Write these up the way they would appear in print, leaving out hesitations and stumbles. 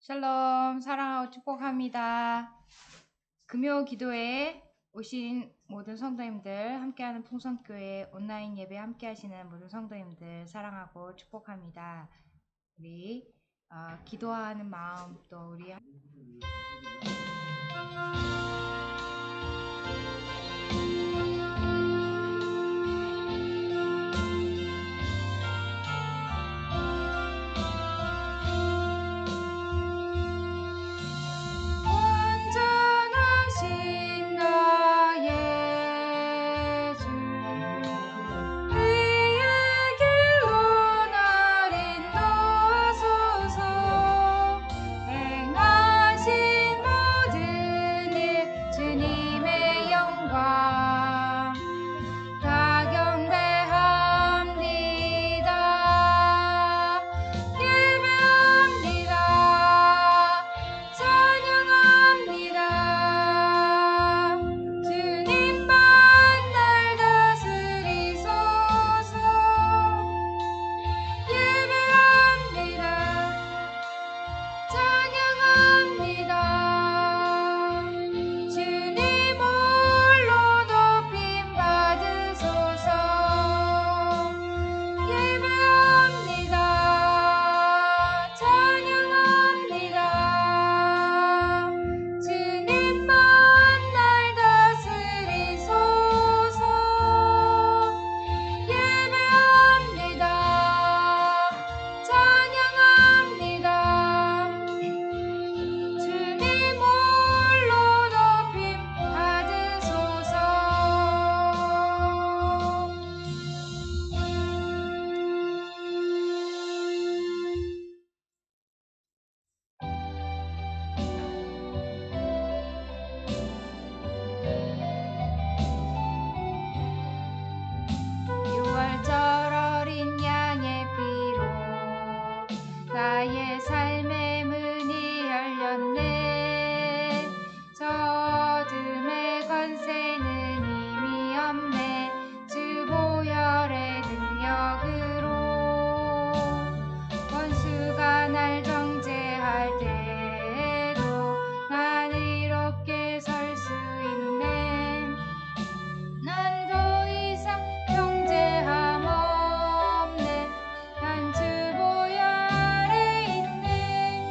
샬롬, 사랑하고 축복합니다. 금요 기도에 오신 모든 성도님들, 함께하는 풍성교회 온라인 예배 함께하시는 모든 성도님들 사랑하고 축복합니다. 우리 기도하는 마음 또 우리 6월절 어린 양의 피로 나의 삶의 문이 열렸네. 저 어둠의 권세는 이미 없네. 주 보혈의 능력으로 원수가 날 정죄할 때에도 난 이롭게 설 수 있네. 난 더 이상 정죄함 없네. 난 주 보혈 아래 있네.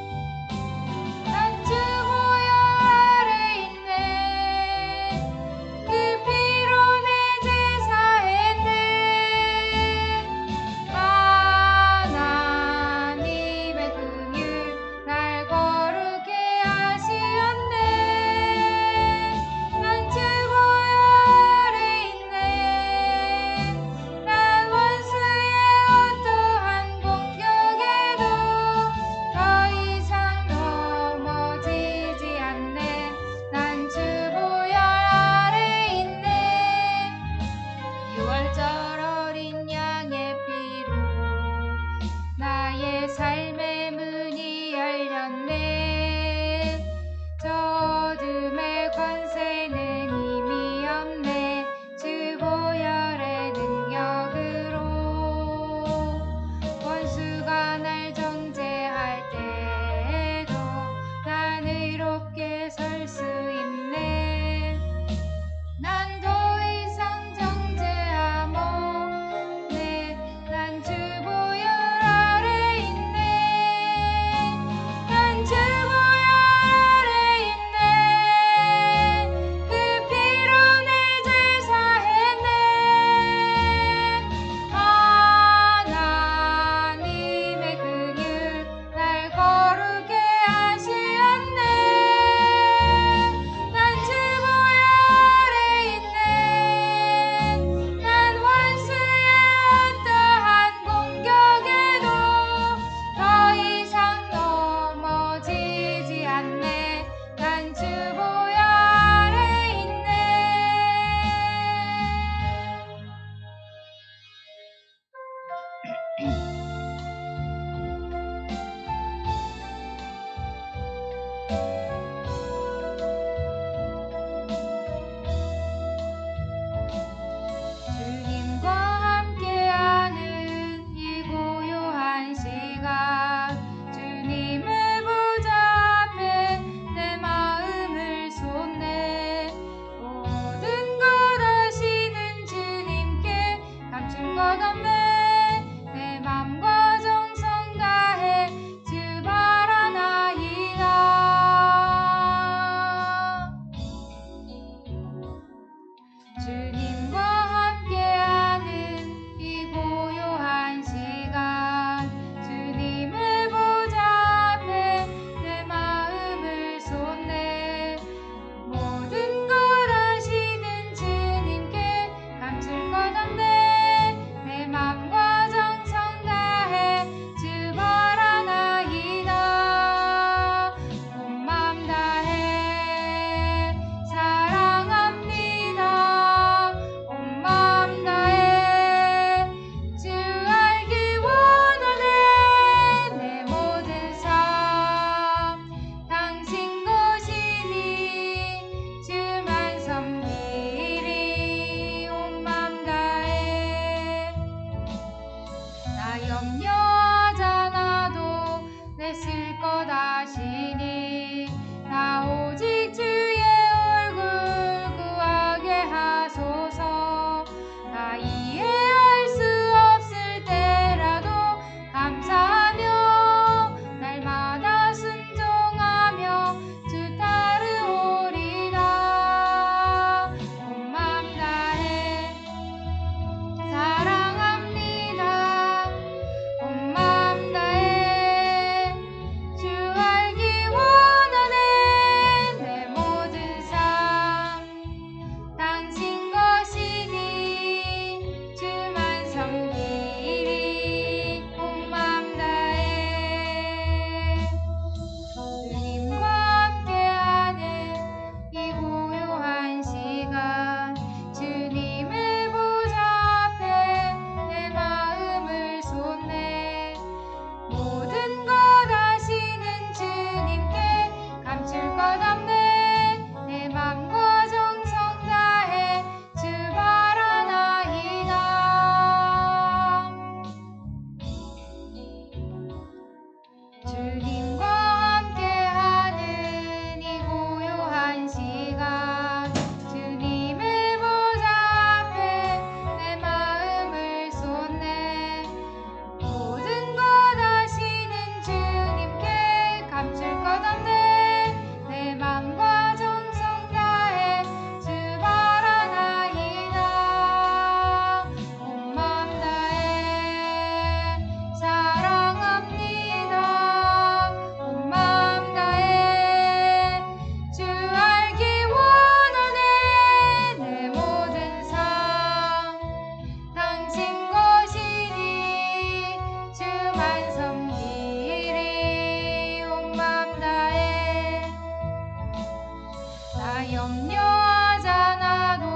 염려하지 않아도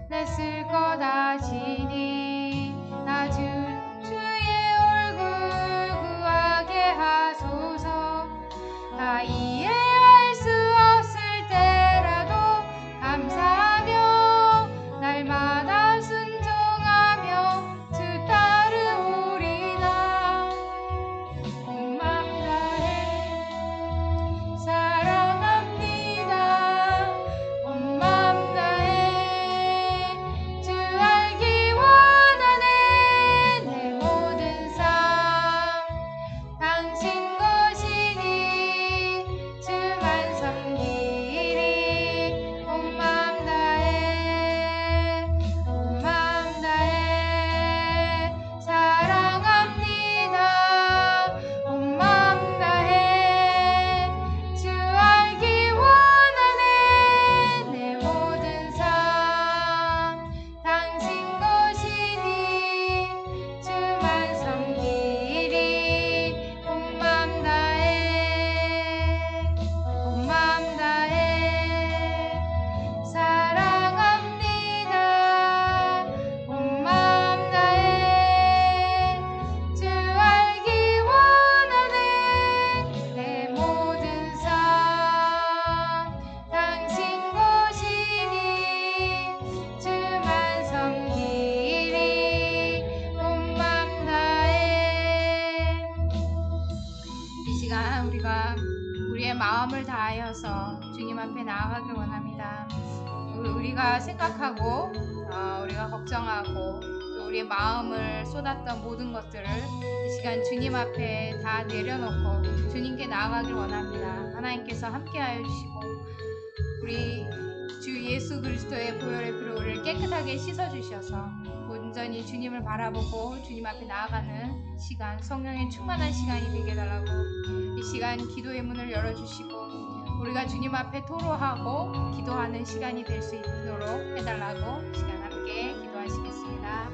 냈을 거다 지니 나 주의 얼굴 구하게 하소서. 다 이해할 수 없을 때라도 감사하며 날마다 순종하며 주 따르오리다. 온 맘 다해 사랑합니다. 온 맘 다해 주 알기 원하네. 내 모든 삶 당신 것이니 주만 섬기리. 온 맘 다해 온 맘 다해 사랑합니다. 온 맘 다해 주 알기 원하네. 내 모든 삶 당신 것이니 주만 섬기리. 온 맘 다해 온 맘 다해 사랑합니다. 온 맘 다해 주 알기 원하네. 내 모든 삶 당신 것이니 주만 섬기리. 온 맘 다해. 이 시간 우리가 우리의 마음을 다하여서 주님 앞에 나아가길 원합니다. 우리가 생각하고 우리가 걱정하고 또 우리의 마음을 쏟았던 모든 것들을 이 시간 주님 앞에 다 내려놓고 주님께 나아가길 원합니다. 하나님께서 함께하여 주시고 우리 주 예수 그리스도의 보혈의 피로 우리를 깨끗하게 씻어주셔서 온전히 주님을 바라보고 주님 앞에 나아가는 시간, 성령의 충만한 시간이 되게 해달라고 이 시간 기도의 문을 열어주시고 우리가 주님 앞에 토로하고 기도하는 시간이 될 수 있도록 해달라고 이 시간 함께 기도하시겠습니다.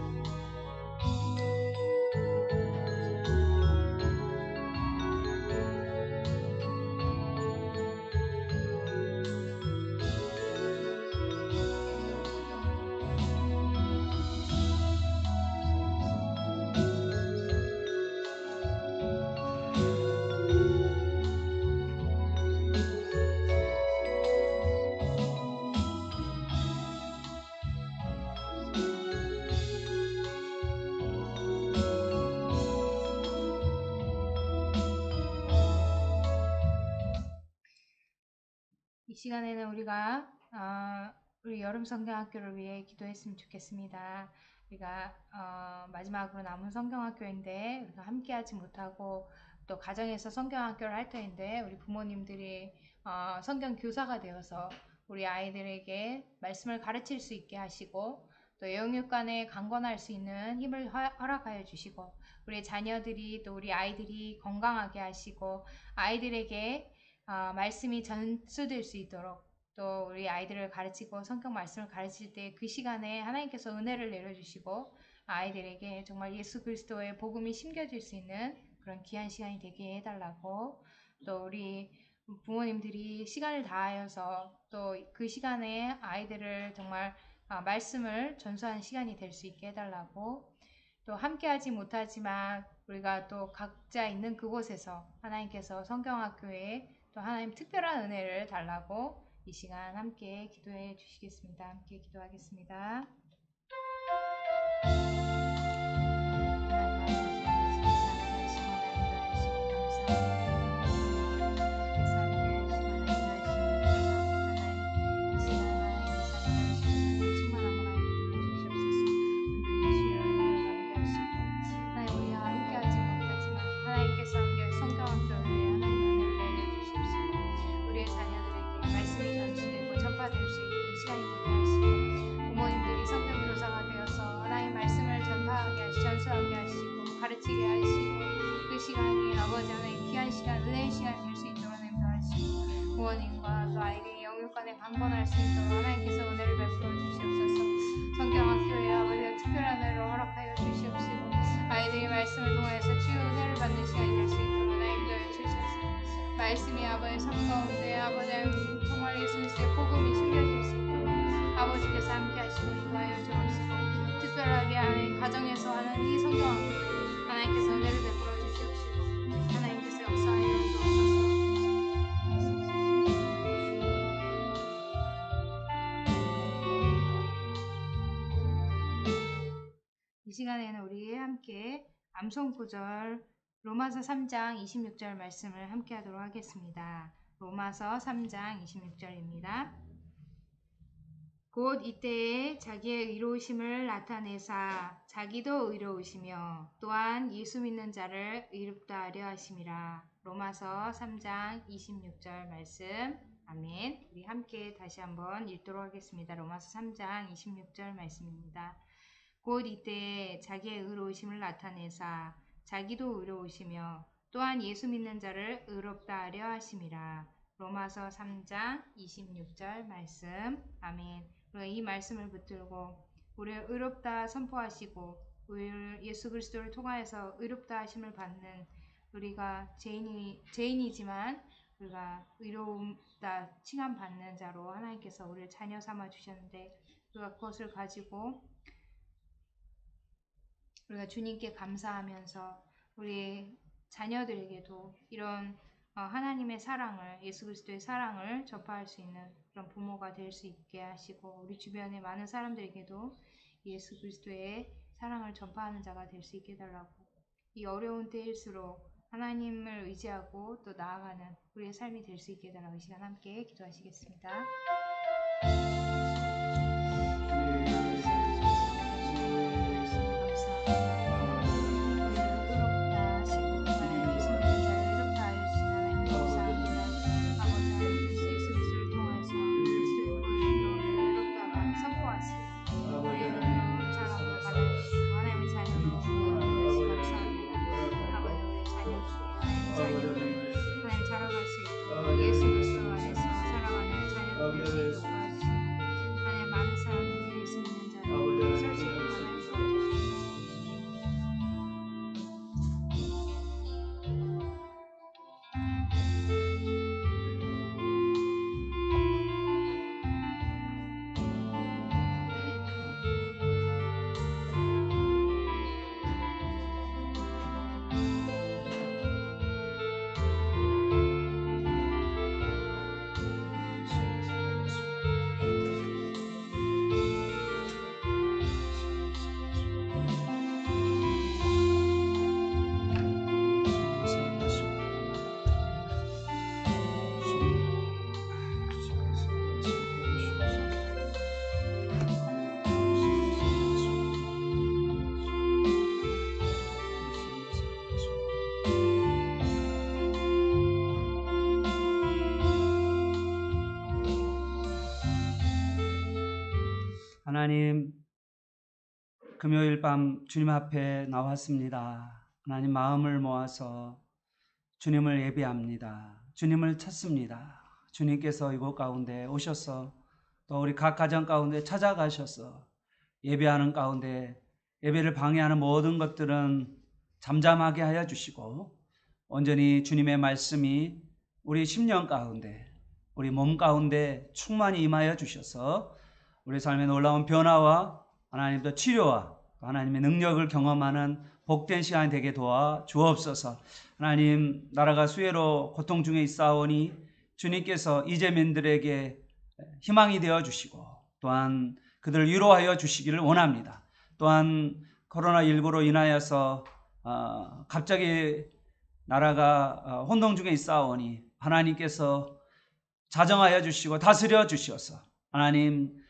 이 시간에는 우리가 우리 여름 성경학교를 위해 기도했으면 좋겠습니다. 우리가 마지막으로 남은 성경학교인데 우리가 함께하지 못하고 또 가정에서 성경학교를 할 터인데 우리 부모님들이 성경 교사가 되어서 우리 아이들에게 말씀을 가르칠 수 있게 하시고 또 영육간에 강권할 수 있는 힘을 허락하여 주시고 우리 자녀들이 또 우리 아이들이 건강하게 하시고 아이들에게 말씀이 전수될 수 있도록 또 우리 아이들을 가르치고 성경 말씀을 가르칠 때 그 시간에 하나님께서 은혜를 내려주시고 아이들에게 정말 예수 그리스도의 복음이 심겨질 수 있는 그런 귀한 시간이 되게 해달라고 또 우리 부모님들이 시간을 다하여서 또 그 시간에 아이들을 정말 말씀을 전수하는 시간이 될 수 있게 해달라고 또 함께하지 못하지만 우리가 또 각자 있는 그곳에서 하나님께서 성경학교에 또 하나님 특별한 은혜를 달라고 이 시간 함께 기도해 주시겠습니다. 함께 기도하겠습니다. 가르치게 하시고 그 시간이 아버지 하나님 귀한 시간, 은혜의 시간이 될 수 있도록 인도하시고 부모님과 또 아이들이 영육간에 강건할 수 있도록 하나님께서 은혜를 베풀어 주시옵소서. 성경학교에 아버지가 특별한 은혜를 허락하여 주시옵시고 아이들이 말씀을 통해서 주의 은혜를 받는 시간이 될 수 있도록 하나님 도와주시옵소서. 말씀이 아버지의 삶 가운데 아버지 정말 예수 그리스도의 복음이 숨겨질 수 있도록 아버지께서 함께 하시고 인도하여 주옵시고 특별하게 하나님 가정에서 하는 이 성경 하나님께서 은혜를 베풀어 주시옵시고 하나님께서 역사하여 주옵소서. 이 시간에는 우리 함께 암송 구절 로마서 3장 26절 말씀을 함께 하도록 하겠습니다. 로마서 3장 26절입니다. 곧 이때에 자기의 의로우심을 나타내사 자기도 의로우시며 또한 예수 믿는 자를 의롭다 하려 하심이라. 로마서 3장 26절 말씀. 아멘. 우리 함께 다시 한번 읽도록 하겠습니다. 로마서 3장 26절 말씀입니다. 곧 이때에 자기의 의로우심을 나타내사 자기도 의로우시며 또한 예수 믿는 자를 의롭다 하려 하심이라. 로마서 3장 26절 말씀. 아멘. 우리가 이 말씀을 붙들고 우리를 의롭다 선포하시고 우리를 예수 그리스도를 통하여서 의롭다 하심을 받는 우리가 죄인이지만 우리가 의로움다 칭함받는 자로 하나님께서 우리를 자녀 삼아 주셨는데 우리가 그것을 가지고 우리가 주님께 감사하면서 우리 자녀들에게도 이런 하나님의 사랑을, 예수 그리스도의 사랑을 전파할 수 있는 그런 부모가 될 수 있게 하시고 우리 주변의 많은 사람들에게도 예수 그리스도의 사랑을 전파하는 자가 될 수 있게 해달라고, 이 어려운 때일수록 하나님을 의지하고 또 나아가는 우리의 삶이 될 수 있게 해달라고 이 시간 함께 기도하시겠습니다. 하나님, 금요일 밤 주님 앞에 나왔습니다. 하나님, 마음을 모아서 주님을 예배합니다. 주님을 찾습니다. 주님께서 이곳 가운데 오셔서 또 우리 각 가정 가운데 찾아가셔서 예배하는 가운데 예배를 방해하는 모든 것들은 잠잠하게 하여 주시고 온전히 주님의 말씀이 우리 심령 가운데, 우리 몸 가운데 충만히 임하여 주셔서 우리 삶의 놀라운 변화와 하나님의 치료와 하나님의 능력을 경험하는 복된 시간이 되게 도와 주옵소서. 하나님, 나라가 수혜로 고통 중에 있사오니 주님께서 이재민들에게 희망이 되어 주시고 또한 그들을 위로하여 주시기를 원합니다. 또한 코로나19로 인하여서 갑자기 나라가 혼동 중에 있사오니 하나님께서 자정하여 주시고 다스려 주시어서 하나님,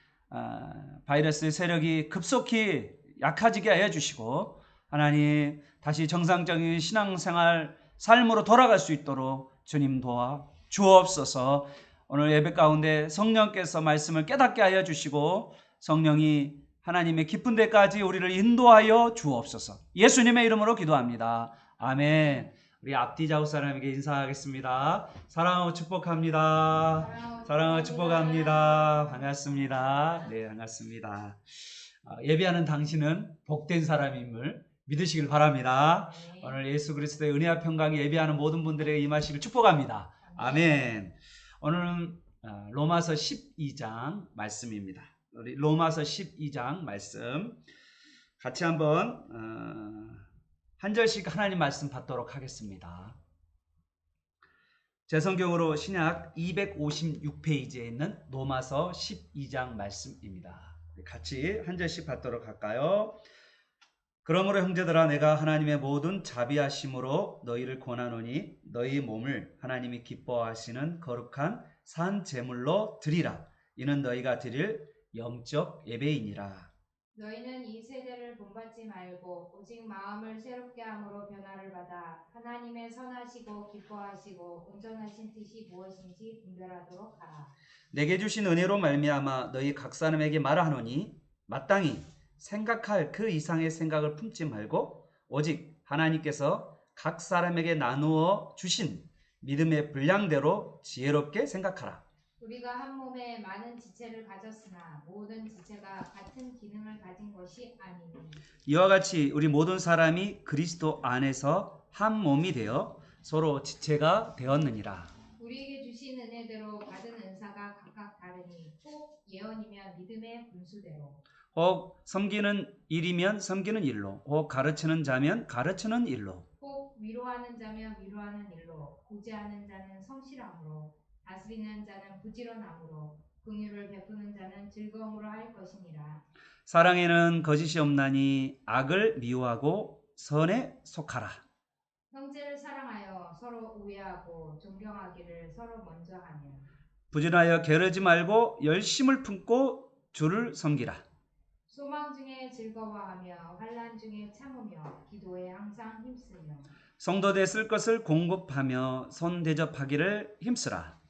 바이러스의 세력이 급속히 약해지게 하여 주시고 하나님, 다시 정상적인 신앙생활 삶으로 돌아갈 수 있도록 주님 도와 주옵소서. 오늘 예배 가운데 성령께서 말씀을 깨닫게 하여 주시고 성령이 하나님의 깊은 데까지 우리를 인도하여 주옵소서. 예수님의 이름으로 기도합니다. 아멘. 우리 앞뒤 좌우 사람에게 인사하겠습니다. 사랑하고 축복합니다. 사랑하고 축복합니다. 반갑습니다. 네, 반갑습니다. 예배하는 당신은 복된 사람임을 믿으시길 바랍니다. 오늘 예수 그리스도의 은혜와 평강이 예배하는 모든 분들에게 임하시길 축복합니다. 아멘. 오늘은 로마서 12장 말씀입니다. 우리 로마서 12장 말씀 같이 한번 한 절씩 하나님 말씀 받도록 하겠습니다. 제 성경으로 신약 256페이지에 있는 로마서 12장 말씀입니다. 같이 한 절씩 받도록 할까요? 그러므로 형제들아 내가 하나님의 모든 자비하심으로 너희를 권하노니 너희 몸을 하나님이 기뻐하시는 거룩한 산 제물로 드리라. 이는 너희가 드릴 영적 예배이니라. 너희는 이 세대를 본받지 말고 오직 마음을 새롭게 함으로 변화를 받아 하나님의 선하시고 기뻐하시고 온전하신 뜻이 무엇인지 분별하도록 하라. 내게 주신 은혜로 말미암아 너희 각 사람에게 말하노니 마땅히 생각할 그 이상의 생각을 품지 말고 오직 하나님께서 각 사람에게 나누어 주신 믿음의 분량대로 지혜롭게 생각하라. 우리가 한 몸에 많은 지체를 가졌으나 모든 지체가 같은 기능을 가진 것이 아니니 이와 같이 우리 모든 사람이 그리스도 안에서 한 몸이 되어 서로 지체가 되었느니라. 우리에게 주신 은혜대로 받은 은사가 각각 다르니 혹 예언이면 믿음의 분수대로 혹 섬기는 일이면 섬기는 일로, 혹 가르치는 자면 가르치는 일로, 혹 위로하는 자면 위로하는 일로, 구제하는 자는 성실함으로, 다스리는 자는 부지런함으로, 긍휼을 베푸는 자는 즐거움으로 할 것이니라. 사랑에는 거짓이 없나니 악을 미워하고 선에 속하라. 형제를 사랑하여 서로 우애하고 존경하기를 서로 먼저 하며 부진하여 게으르지 말고 열심을 품고 주를 섬기라. 소망 중에 즐거워하며 환난 중에 참으며 기도에 항상 힘쓰며 성도들 쓸 것을 공급하며 손 대접하기를 힘쓰라.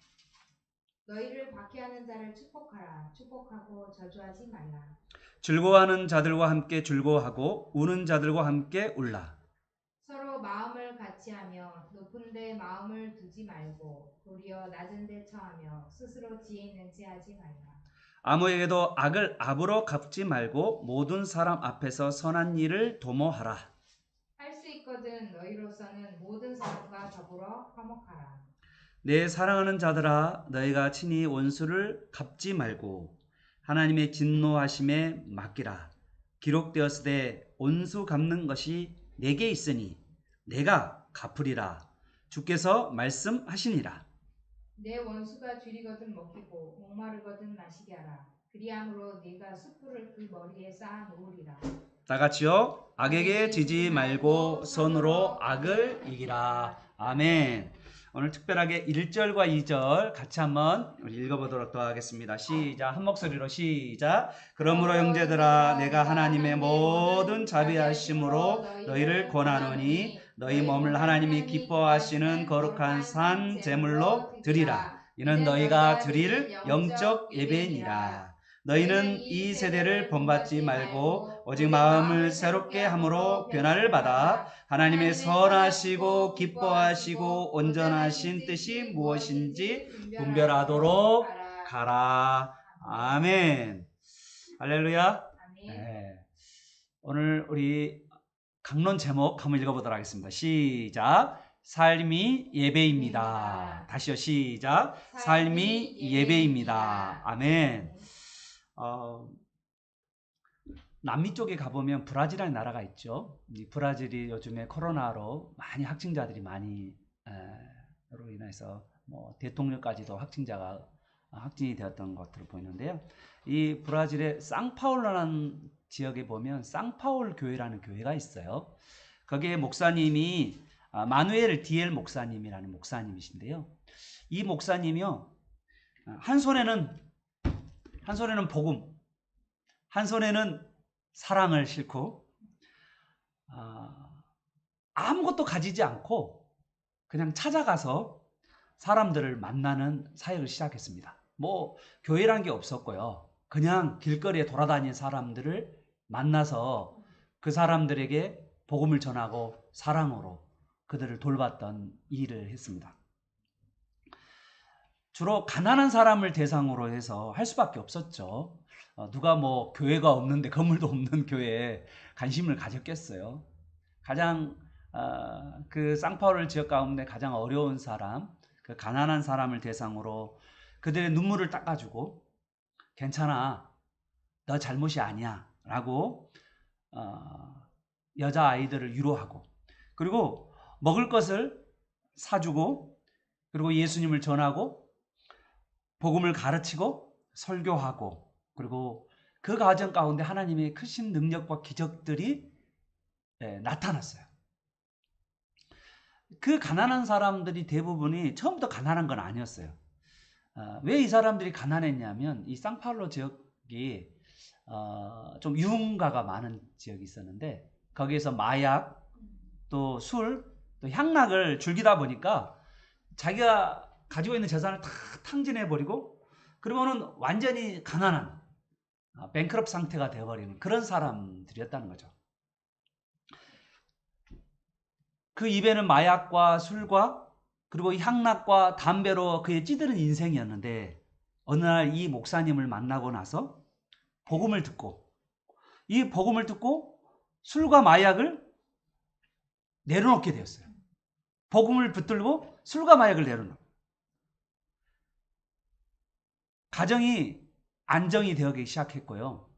너희를 박해하는 자를 축복하라. 축복하고 저주하지 말라. 즐거워하는 자들과 함께 즐거워하고 우는 자들과 함께 울라. 서로 마음을 같이하며 높은 데 마음을 두지 말고 도리어 낮은 데 처하며 스스로 지혜 있는지 하지 말라. 아무에게도 악을 악으로 갚지 말고 모든 사람 앞에서 선한 일을 도모하라. 할 수 있거든 너희로서는 모든 사람과 더불어 화목하라. 내 사랑하는 자들아 너희가 친히 원수를 갚지 말고 하나님의 진노하심에 맡기라. 기록되었으되 온수 갚는 것이 내게 있으니 내가 갚으리라. 주께서 말씀하시니라. 내 원수가 줄이거든 먹이고 목마르거든 마시게 하라. 그리함으로 네가 숯불을 그 머리에 쌓아 놓으리라. 다 같이요. 악에게 지지 말고 선으로 악을 이기라. 아멘. 오늘 특별하게 1절과 2절 같이 한번 우리 읽어보도록 하겠습니다. 시작. 한 목소리로 시작. 그러므로 형제들아 내가 하나님의 모든 자비하심으로 너희를 권하노니 너희 몸을 하나님이 기뻐하시는 거룩한 산 제물로 드리라. 이는 너희가 드릴 영적 예배니라. 너희는 이 세대를 본받지 말고 오직 마음을 새롭게 함으로 변화를 받아 하나님의 선하시고 기뻐하시고 온전하신 뜻이 무엇인지 분별하도록 가라. 아멘. 할렐루야. 네. 오늘 우리 강론 제목 한번 읽어보도록 하겠습니다. 시작. 삶이 예배입니다. 다시요. 시작. 삶이 예배입니다. 아멘. 남미 쪽에 가보면 브라질이라는 나라가 있죠. 이 브라질이 요즘에 코로나로 많이 확진자들이 많이 로 인해서 뭐 대통령까지도 확진이 되었던 것으로 보이는데요. 이 브라질의 상파울라는 지역에 보면 상파울 교회라는 교회가 있어요. 거기에 목사님이 마누엘 디엘 목사님이라는 목사님이신데요. 이 목사님이요, 한 손에는 복음, 한 손에는 사랑을 싣고 아무것도 가지지 않고 그냥 찾아가서 사람들을 만나는 사역을 시작했습니다. 뭐 교회란 게 없었고요. 그냥 길거리에 돌아다니는 사람들을 만나서 그 사람들에게 복음을 전하고 사랑으로 그들을 돌봤던 일을 했습니다. 주로 가난한 사람을 대상으로 해서 할 수밖에 없었죠. 누가 뭐 교회가 없는데 건물도 없는 교회에 관심을 가졌겠어요. 가장 그 상파울 지역 가운데 가장 어려운 사람, 그 그 가난한 사람을 대상으로 그들의 눈물을 닦아주고 괜찮아, 너 잘못이 아니야 라고 여자아이들을 위로하고, 그리고 먹을 것을 사주고, 그리고 예수님을 전하고 복음을 가르치고 설교하고, 그리고 그 과정 가운데 하나님의 크신 능력과 기적들이 나타났어요. 그 가난한 사람들이 대부분이 처음부터 가난한 건 아니었어요. 왜 이 사람들이 가난했냐면 이 상파울로 지역이 좀 유흥가가 많은 지역이 있었는데 거기에서 마약, 또 술, 또 향락을 즐기다 보니까 자기가 가지고 있는 재산을 다 탕진해버리고 그러면은 완전히 가난한 뱅크럽 상태가 되어버리는 그런 사람들이었다는 거죠. 그 입에는 마약과 술과 그리고 향락과 담배로 그의 찌드는 인생이었는데 어느 날 이 목사님을 만나고 나서 복음을 듣고 이 복음을 듣고 술과 마약을 내려놓게 되었어요. 복음을 붙들고 술과 마약을 내려놓고 가정이 안정이 되기 시작했고요.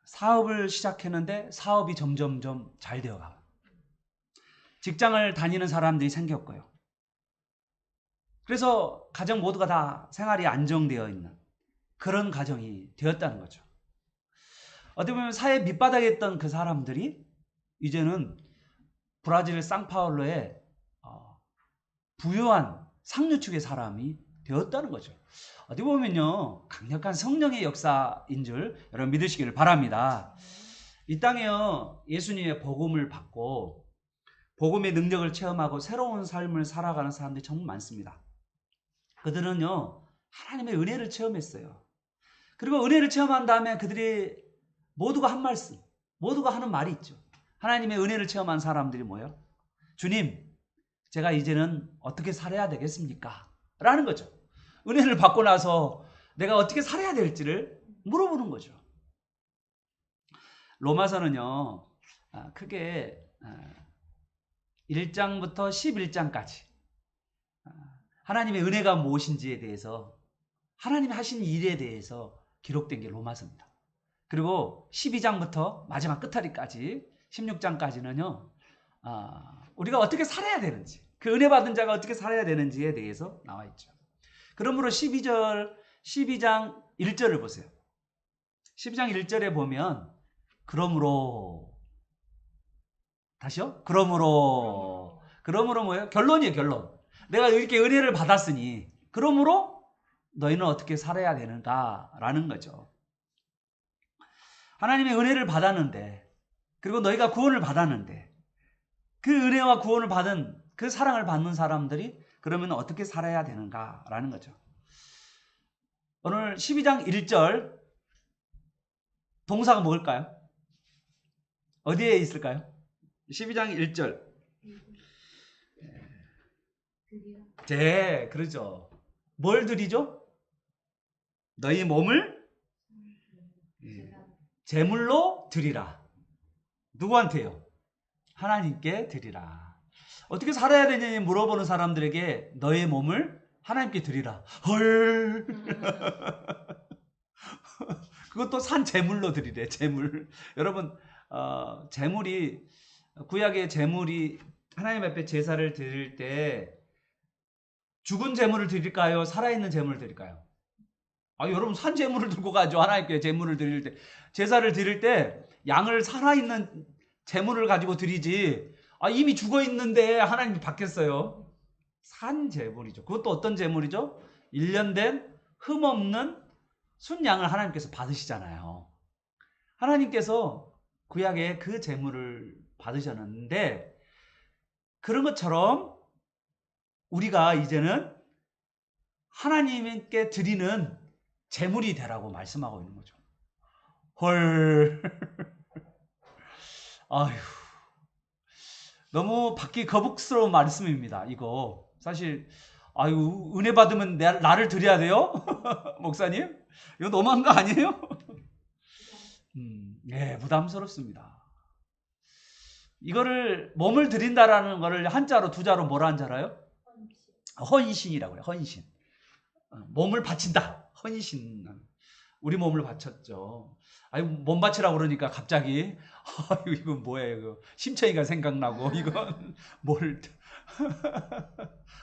사업을 시작했는데 사업이 점점점 잘 되어가고 직장을 다니는 사람들이 생겼고요. 그래서 가정 모두가 다 생활이 안정되어 있는 그런 가정이 되었다는 거죠. 어떻게 보면 사회 밑바닥에 있던 그 사람들이 이제는 브라질 상파울로의 부유한 상류축의 사람이 되었다는 거죠. 어떻게 보면요, 강력한 성령의 역사인 줄 여러분 믿으시기를 바랍니다. 이 땅에요, 예수님의 복음을 받고 복음의 능력을 체험하고 새로운 삶을 살아가는 사람들이 정말 많습니다. 그들은요, 하나님의 은혜를 체험했어요. 그리고 은혜를 체험한 다음에 그들이 모두가 한 말씀, 모두가 하는 말이 있죠. 하나님의 은혜를 체험한 사람들이 뭐예요? 주님, 제가 이제는 어떻게 살아야 되겠습니까? 라는 거죠. 은혜를 받고 나서 내가 어떻게 살아야 될지를 물어보는 거죠. 로마서는요, 크게 1장부터 11장까지 하나님의 은혜가 무엇인지에 대해서, 하나님이 하신 일에 대해서 기록된 게 로마서입니다. 그리고 12장부터 마지막 끝자리까지 16장까지는요, 우리가 어떻게 살아야 되는지, 그 은혜 받은 자가 어떻게 살아야 되는지에 대해서 나와 있죠. 그러므로 12장 1절을 보세요. 12장 1절에 보면 그러므로, 다시요? 그러므로 뭐예요? 결론이에요, 결론. 내가 이렇게 은혜를 받았으니 그러므로 너희는 어떻게 살아야 되는가라는 거죠. 하나님의 은혜를 받았는데, 그리고 너희가 구원을 받았는데 그 은혜와 구원을 받은 그 사랑을 받는 사람들이 그러면 어떻게 살아야 되는가라는 거죠. 오늘 12장 1절 동사가 뭘까요? 어디에 있을까요? 12장 1절. 네, 그러죠. 뭘 드리죠? 너희 몸을 제물로 드리라. 누구한테요? 하나님께 드리라. 어떻게 살아야 되느냐 물어보는 사람들에게 너의 몸을 하나님께 드리라. 헐. 그것도 산 제물로 드리래. 제물. 여러분, 제물이, 구약의 제물이 하나님 앞에 제사를 드릴 때 죽은 제물을 드릴까요? 살아있는 제물을 드릴까요? 여러분, 산 제물을 들고 가죠. 하나님께 제물을 드릴 때, 제사를 드릴 때 양을 살아있는 제물을 가지고 드리지, 이미 죽어 있는데 하나님이 받겠어요? 산 제물이죠. 그것도 어떤 제물이죠? 1년 된 흠없는 순양을 하나님께서 받으시잖아요. 하나님께서 구약에 그 제물을 받으셨는데, 그런 것처럼 우리가 이제는 하나님께 드리는 제물이 되라고 말씀하고 있는 거죠. 헐. 아휴. 너무 받기 거북스러운 말씀입니다. 이거 사실 은혜 받으면 나를 드려야 돼요? 목사님? 이거 너무한 거 아니에요? 네, 부담스럽습니다. 이거를 몸을 드린다라는 거를 한자로 두자로 뭐라 한 줄 알아요? 헌신이라고 해요. 헌신. 몸을 바친다. 헌신. 우리 몸을 바쳤죠. 아니 몸 바치라고 그러니까 갑자기 이거 뭐야 이거 심청이가 생각나고 이건 뭘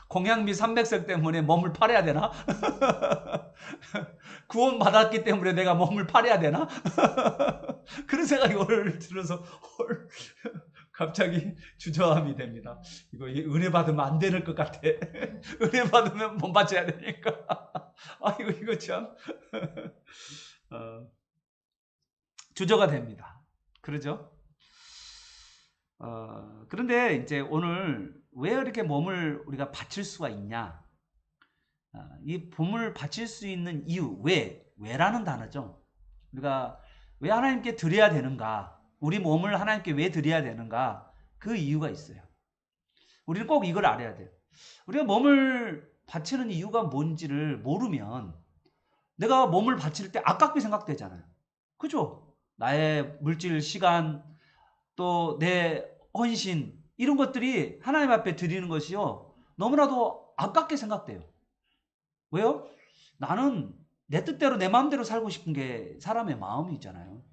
공양미 300석 때문에 몸을 팔아야 되나? 구원 받았기 때문에 내가 몸을 팔아야 되나? 그런 생각이 오늘 들어서 갑자기 주저함이 됩니다. 이거 은혜 받으면 안 되는 것 같아. 은혜 받으면 몸 바쳐야 되니까. 아이고 이거 참 주저가 됩니다. 그러죠? 그런데 이제 오늘 왜 이렇게 몸을 우리가 바칠 수가 있냐? 이 몸을 바칠 수 있는 이유, 왜라는 단어죠. 우리가 왜 하나님께 드려야 되는가? 우리 몸을 하나님께 왜 드려야 되는가? 그 이유가 있어요. 우리는 꼭 이걸 알아야 돼요. 우리가 몸을 바치는 이유가 뭔지를 모르면 내가 몸을 바칠 때 아깝게 생각되잖아요. 그죠? 나의 물질, 시간, 또 내 헌신 이런 것들이 하나님 앞에 드리는 것이요. 너무나도 아깝게 생각돼요. 왜요? 나는 내 뜻대로 내 마음대로 살고 싶은 게 사람의 마음이 있잖아요.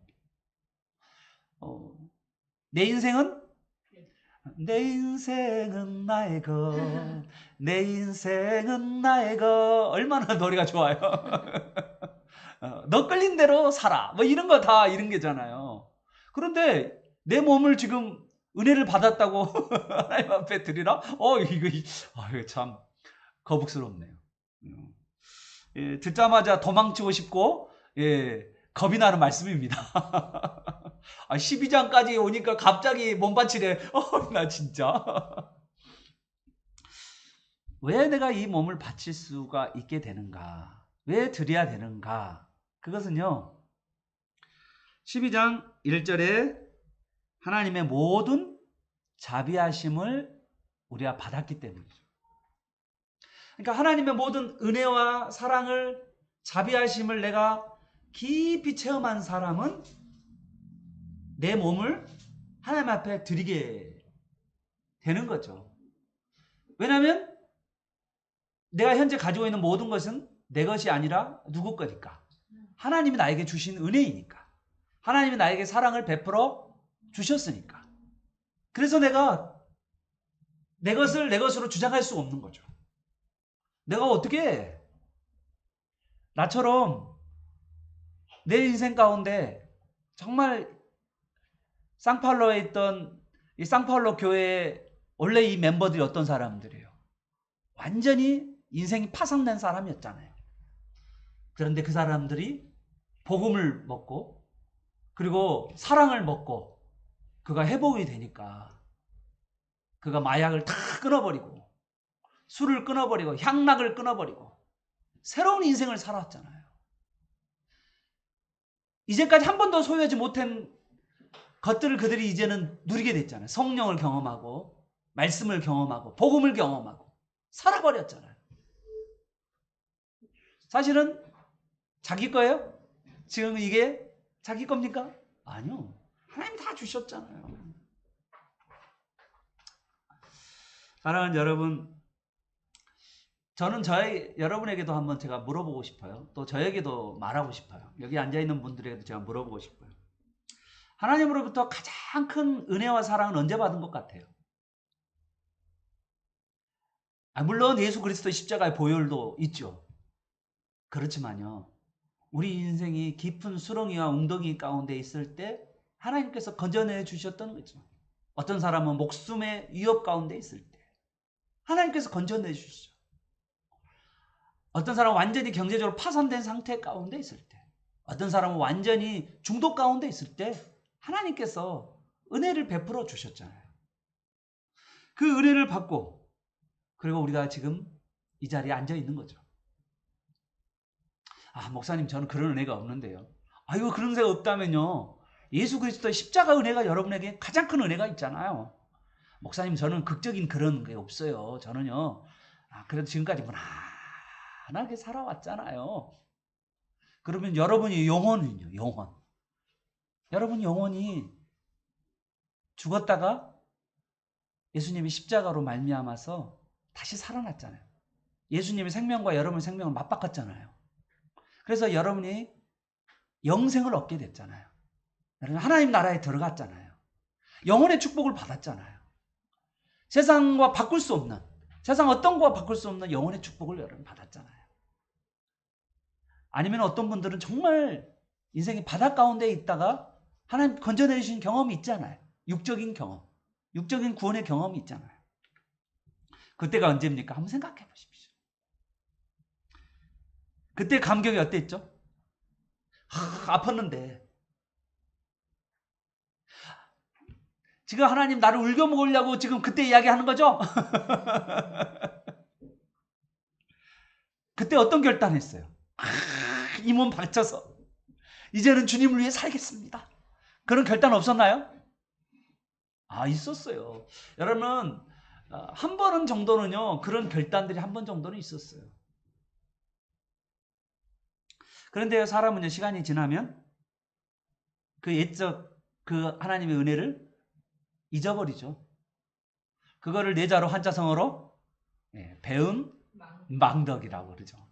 내 인생은 나의 것, 내 인생은 나의 것. 얼마나 노래가 좋아요. 너 끌린 대로 살아. 뭐 이런 거 다 이런 게잖아요. 그런데 내 몸을 지금 은혜를 받았다고 하나님 앞에 드리라? 이거 참 거북스럽네요. 예, 듣자마자 도망치고 싶고, 예, 겁이 나는 말씀입니다. 12장까지 오니까 갑자기 몸바치래. 나 진짜. 왜 내가 이 몸을 바칠 수가 있게 되는가? 왜 드려야 되는가? 그것은요, 12장 1절에 하나님의 모든 자비하심을 우리가 받았기 때문이죠. 그러니까 하나님의 모든 은혜와 사랑을, 자비하심을 내가 깊이 체험한 사람은 내 몸을 하나님 앞에 드리게 되는 거죠. 왜냐하면 내가 현재 가지고 있는 모든 것은 내 것이 아니라 누구 거니까. 하나님이 나에게 주신 은혜이니까. 하나님이 나에게 사랑을 베풀어 주셨으니까. 그래서 내가 내 것을 내 것으로 주장할 수 없는 거죠. 내가 어떻게 나처럼 내 인생 가운데 정말 상파울로에 있던 이 상파울로 교회의 원래 이 멤버들이 어떤 사람들이에요? 완전히 인생이 파산된 사람이었잖아요. 그런데 그 사람들이 복음을 먹고 그리고 사랑을 먹고 그가 회복이 되니까 그가 마약을 다 끊어버리고 술을 끊어버리고 향락을 끊어버리고 새로운 인생을 살았잖아요. 이제까지 한 번도 소유하지 못한 것들을 그들이 이제는 누리게 됐잖아요. 성령을 경험하고 말씀을 경험하고 복음을 경험하고 살아버렸잖아요. 사실은 자기 거예요? 지금 이게 자기 겁니까? 아니요. 하나님 다 주셨잖아요. 사랑하는 여러분, 저는 여러분에게도 한번 제가 물어보고 싶어요. 또 저에게도 말하고 싶어요. 여기 앉아있는 분들에게도 제가 물어보고 싶어요. 하나님으로부터 가장 큰 은혜와 사랑은 언제 받은 것 같아요? 물론 예수 그리스도의 십자가의 보혈도 있죠. 그렇지만요. 우리 인생이 깊은 수렁이와 웅덩이 가운데 있을 때 하나님께서 건져내 주셨던 거죠. 어떤 사람은 목숨의 위협 가운데 있을 때 하나님께서 건져내 주시죠. 어떤 사람은 완전히 경제적으로 파산된 상태 가운데 있을 때, 어떤 사람은 완전히 중독 가운데 있을 때 하나님께서 은혜를 베풀어 주셨잖아요. 그 은혜를 받고 그리고 우리가 지금 이 자리에 앉아 있는 거죠. 목사님 저는 그런 은혜가 없는데요. 이거 그런 은혜가 없다면요. 예수 그리스도의 십자가 은혜가 여러분에게 가장 큰 은혜가 있잖아요. 목사님 저는 극적인 그런 게 없어요. 저는요. 그래도 지금까지 무난하게 살아왔잖아요. 그러면 여러분이 영혼은요. 영혼. 여러분 영혼이 죽었다가 예수님이 십자가로 말미암아서 다시 살아났잖아요. 예수님의 생명과 여러분의 생명을 맞바꿨잖아요. 그래서 여러분이 영생을 얻게 됐잖아요. 여러분 하나님 나라에 들어갔잖아요. 영혼의 축복을 받았잖아요. 세상과 바꿀 수 없는, 세상 어떤 거와 바꿀 수 없는 영혼의 축복을 여러분 받았잖아요. 아니면 어떤 분들은 정말 인생의 바다 가운데 있다가 하나님 건져내주신 경험이 있잖아요. 육적인 경험, 육적인 구원의 경험이 있잖아요. 그때가 언제입니까? 한번 생각해 보십시오. 그때 감격이 어땠죠? 아팠는데 지금 하나님 나를 울겨 먹으려고 지금 그때 이야기하는 거죠? 그때 어떤 결단했어요? 이 몸 바쳐서 이제는 주님을 위해 살겠습니다. 그런 결단 없었나요? 있었어요. 여러분 한 번 정도는요, 그런 결단들이 한 번 정도는 있었어요. 그런데 사람은요, 시간이 지나면 그 옛적 그 하나님의 은혜를 잊어버리죠. 그거를 내자로 한자성어로 배은 망덕이라고 그러죠.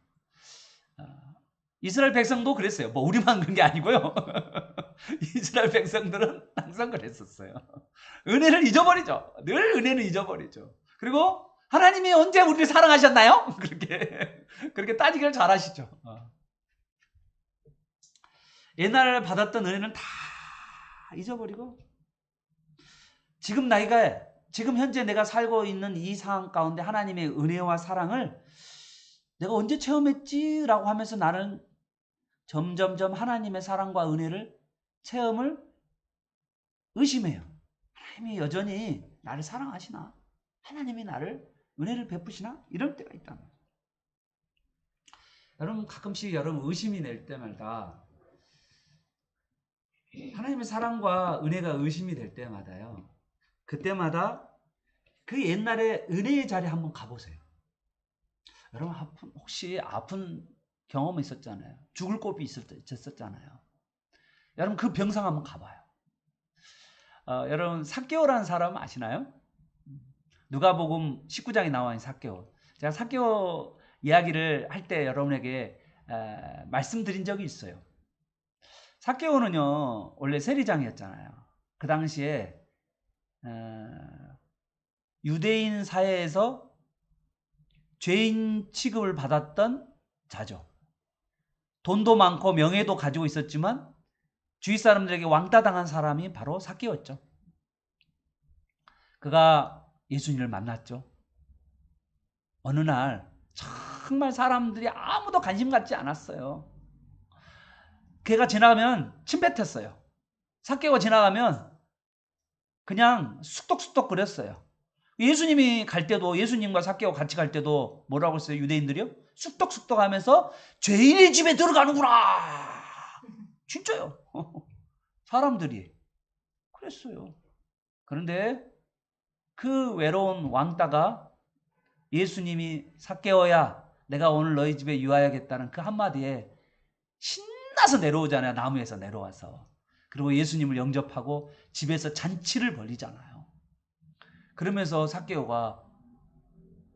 이스라엘 백성도 그랬어요. 뭐 우리만 그런 게 아니고요. 이스라엘 백성들은 항상 그랬었어요. 은혜를 잊어버리죠. 늘 은혜는 잊어버리죠. 그리고 하나님이 언제 우리를 사랑하셨나요? 그렇게 따지기를 잘하시죠. 옛날 받았던 은혜는 다 잊어버리고 지금 현재 내가 살고 있는 이 상황 가운데 하나님의 은혜와 사랑을 내가 언제 체험했지? 라고 하면서 나는 점점점 하나님의 사랑과 은혜를 체험을 의심해요. 하나님이 여전히 나를 사랑하시나? 하나님이 나를 은혜를 베푸시나? 이럴 때가 있다는 거예요. 여러분 가끔씩 여러분 의심이 낼 때마다 하나님의 사랑과 은혜가 의심이 될 때마다요. 그때마다 그 옛날에 은혜의 자리에 한번 가보세요. 여러분 혹시 아픈 경험이 있었잖아요. 죽을 고비 있었잖아요. 여러분 그 병상 한번 가봐요. 여러분 삭개오라는 사람 아시나요? 누가복음 19장에 나와 있는 삭개오. 제가 삭개오 이야기를 할 때 여러분에게 말씀드린 적이 있어요. 삭개오는요 원래 세리장이었잖아요. 그 당시에 유대인 사회에서 죄인 취급을 받았던 자죠. 돈도 많고 명예도 가지고 있었지만 주위 사람들에게 왕따당한 사람이 바로 삭개오였죠. 그가 예수님을 만났죠. 어느 날 정말 사람들이 아무도 관심 갖지 않았어요. 걔가 지나가면 침 뱉었어요. 삭개오가 지나가면 그냥 쑥덕쑥덕 거렸어요. 예수님이 갈 때도, 예수님과 삭개오가 같이 갈 때도 뭐라고 했어요? 유대인들이요? 쑥덕쑥덕 하면서 죄인의 집에 들어가는구나. 진짜요. 사람들이 그랬어요. 그런데 그 외로운 왕따가 예수님이 삭개오야 내가 오늘 너희 집에 유하야겠다는 그 한마디에 신나서 내려오잖아요. 나무에서 내려와서. 그리고 예수님을 영접하고 집에서 잔치를 벌이잖아요. 그러면서 삭개오가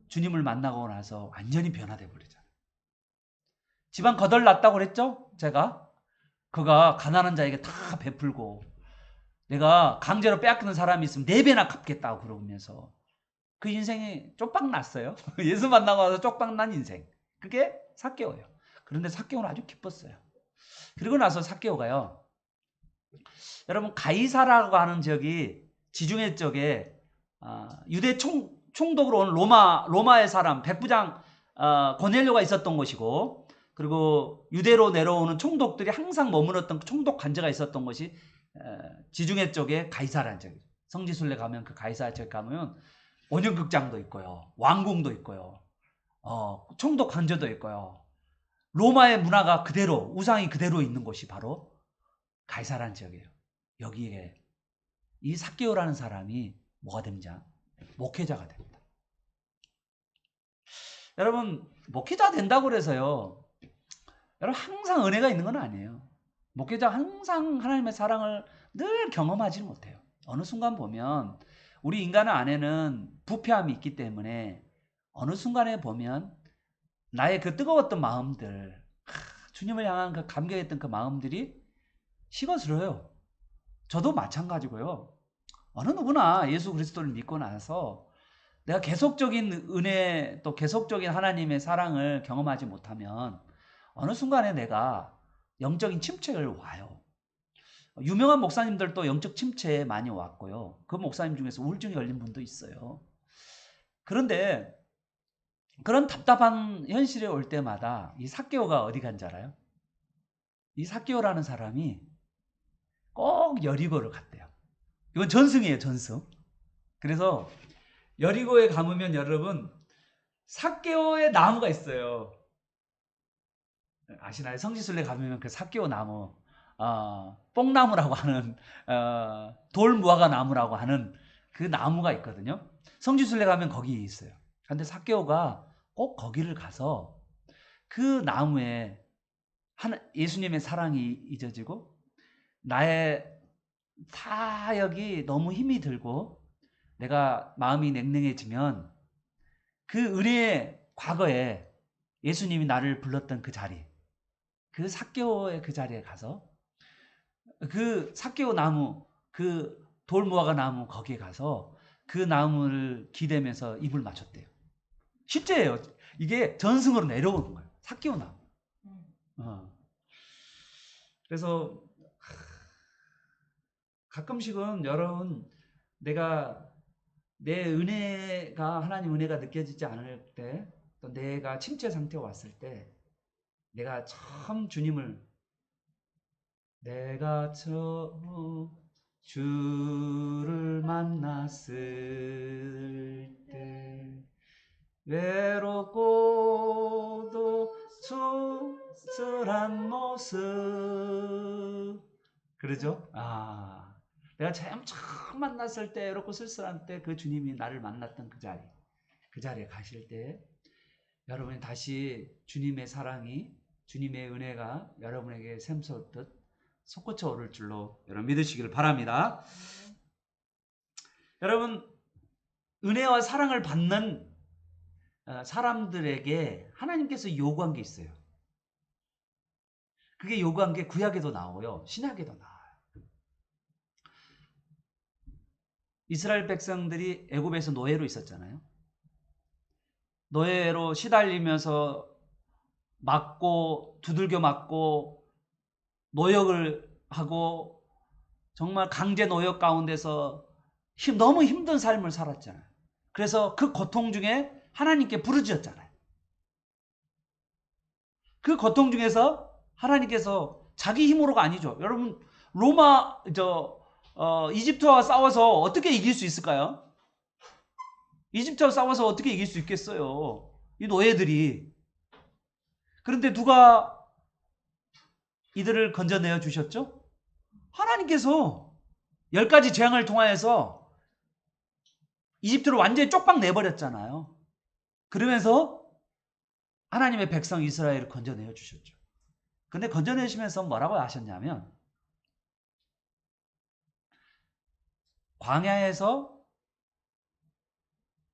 주님을 만나고 나서 완전히 변화돼 버리잖아요. 집안 거덜났다고 그랬죠? 제가 그가 가난한 자에게 다 베풀고 내가 강제로 빼앗기는 사람이 있으면 4배나 갚겠다고 그러면서 그 인생이 쪽박 났어요. 예수 만나고 나서 쪽박 난 인생. 그게 삭개오예요. 그런데 삭개오는 아주 기뻤어요. 그리고 나서 삭개오가요. 여러분 가이사라고 하는 지역이 지중해 쪽에 유대 총독으로 온 로마의 사람 백부장 고넬료가 있었던 곳이고 그리고 유대로 내려오는 총독들이 항상 머물렀던 총독 관제가 있었던 곳이 지중해 쪽에 가이사라는 지역. 성지순례 가면 그 가이사라 지역 가면 원형극장도 있고요. 왕궁도 있고요. 총독 관제도 있고요. 로마의 문화가 그대로 우상이 그대로 있는 곳이 바로 가이사라는 지역이에요. 여기에 이 삭개오라는 사람이 뭐가 됩니다? 목회자가 됩니다. 여러분 목회자 된다고 그래서요. 여러분 항상 은혜가 있는 건 아니에요. 목회자 항상 하나님의 사랑을 늘 경험하지 못해요. 어느 순간 보면 우리 인간 안에는 부패함이 있기 때문에 어느 순간에 보면 나의 그 뜨거웠던 마음들, 주님을 향한 그 감격했던 그 마음들이 식어들어요. 저도 마찬가지고요. 어느 누구나 예수 그리스도를 믿고 나서 내가 계속적인 은혜 또 계속적인 하나님의 사랑을 경험하지 못하면 어느 순간에 내가 영적인 침체를 와요. 유명한 목사님들도 영적 침체에 많이 왔고요. 그 목사님 중에서 우울증이 걸린 분도 있어요. 그런데 그런 답답한 현실에 올 때마다 이 삭개오가 어디 간지 알아요? 이 삭개오라는 사람이 꼭 여리고를 갔대요. 이건 전승이에요, 전승. 그래서 여리고에 가보면 여러분 삭개오의 나무가 있어요. 아시나요? 성지순례 가보면 그 삭개오 나무, 뽕나무라고 하는 돌무화과 나무라고 하는 그 나무가 있거든요. 성지순례 가면 거기 있어요. 근데 삭개오가 꼭 거기를 가서 그 나무에 예수님의 사랑이 잊어지고 나의 사역이 너무 힘이 들고 내가 마음이 냉랭해지면 그 은혜의 과거에 예수님이 나를 불렀던 그 자리, 그 삭개오의 그 자리에 가서 그 삭개오 나무, 그 돌무화과 나무 거기에 가서 그 나무를 기대면서 입을 맞췄대요. 실제예요. 이게 전승으로 내려오는 거예요. 삭개오 나무. 어. 그래서 가끔씩은 여러분 내가 내 은혜가 하나님 은혜가 느껴지지 않을 때 또 내가 침체 상태에 왔을 때 내가 처음 주님을 내가 처음 주를 만났을 때 외롭고도 sul한 모습 그러죠? 내가 처음 만났을 때 외롭고 쓸쓸한 때 그 주님이 나를 만났던 그 자리에 가실 때 여러분이 다시 주님의 사랑이 주님의 은혜가 여러분에게 샘솟듯 솟구쳐 오를 줄로 여러분 믿으시기를 바랍니다. 여러분 은혜와 사랑을 받는 사람들에게 하나님께서 요구한 게 있어요. 그게 요구한 게 구약에도 나오고요. 신약에도 나와요. 이스라엘 백성들이 애굽에서 노예로 있었잖아요. 노예로 시달리면서 맞고 두들겨 맞고 노역을 하고 정말 강제 노역 가운데서 너무 힘든 삶을 살았잖아요. 그래서 그 고통 중에 하나님께 부르짖었잖아요. 그 고통 중에서 하나님께서 자기 힘으로가 아니죠. 여러분 이집트와 싸워서 어떻게 이길 수 있을까요? 이집트와 싸워서 어떻게 이길 수 있겠어요? 이 노예들이. 그런데 누가 이들을 건져내어 주셨죠? 하나님께서 10가지 재앙을 통하여서 이집트를 완전히 쪽박 내버렸잖아요. 그러면서 하나님의 백성 이스라엘을 건져내어 주셨죠. 근데 건져내시면서 뭐라고 하셨냐면 광야에서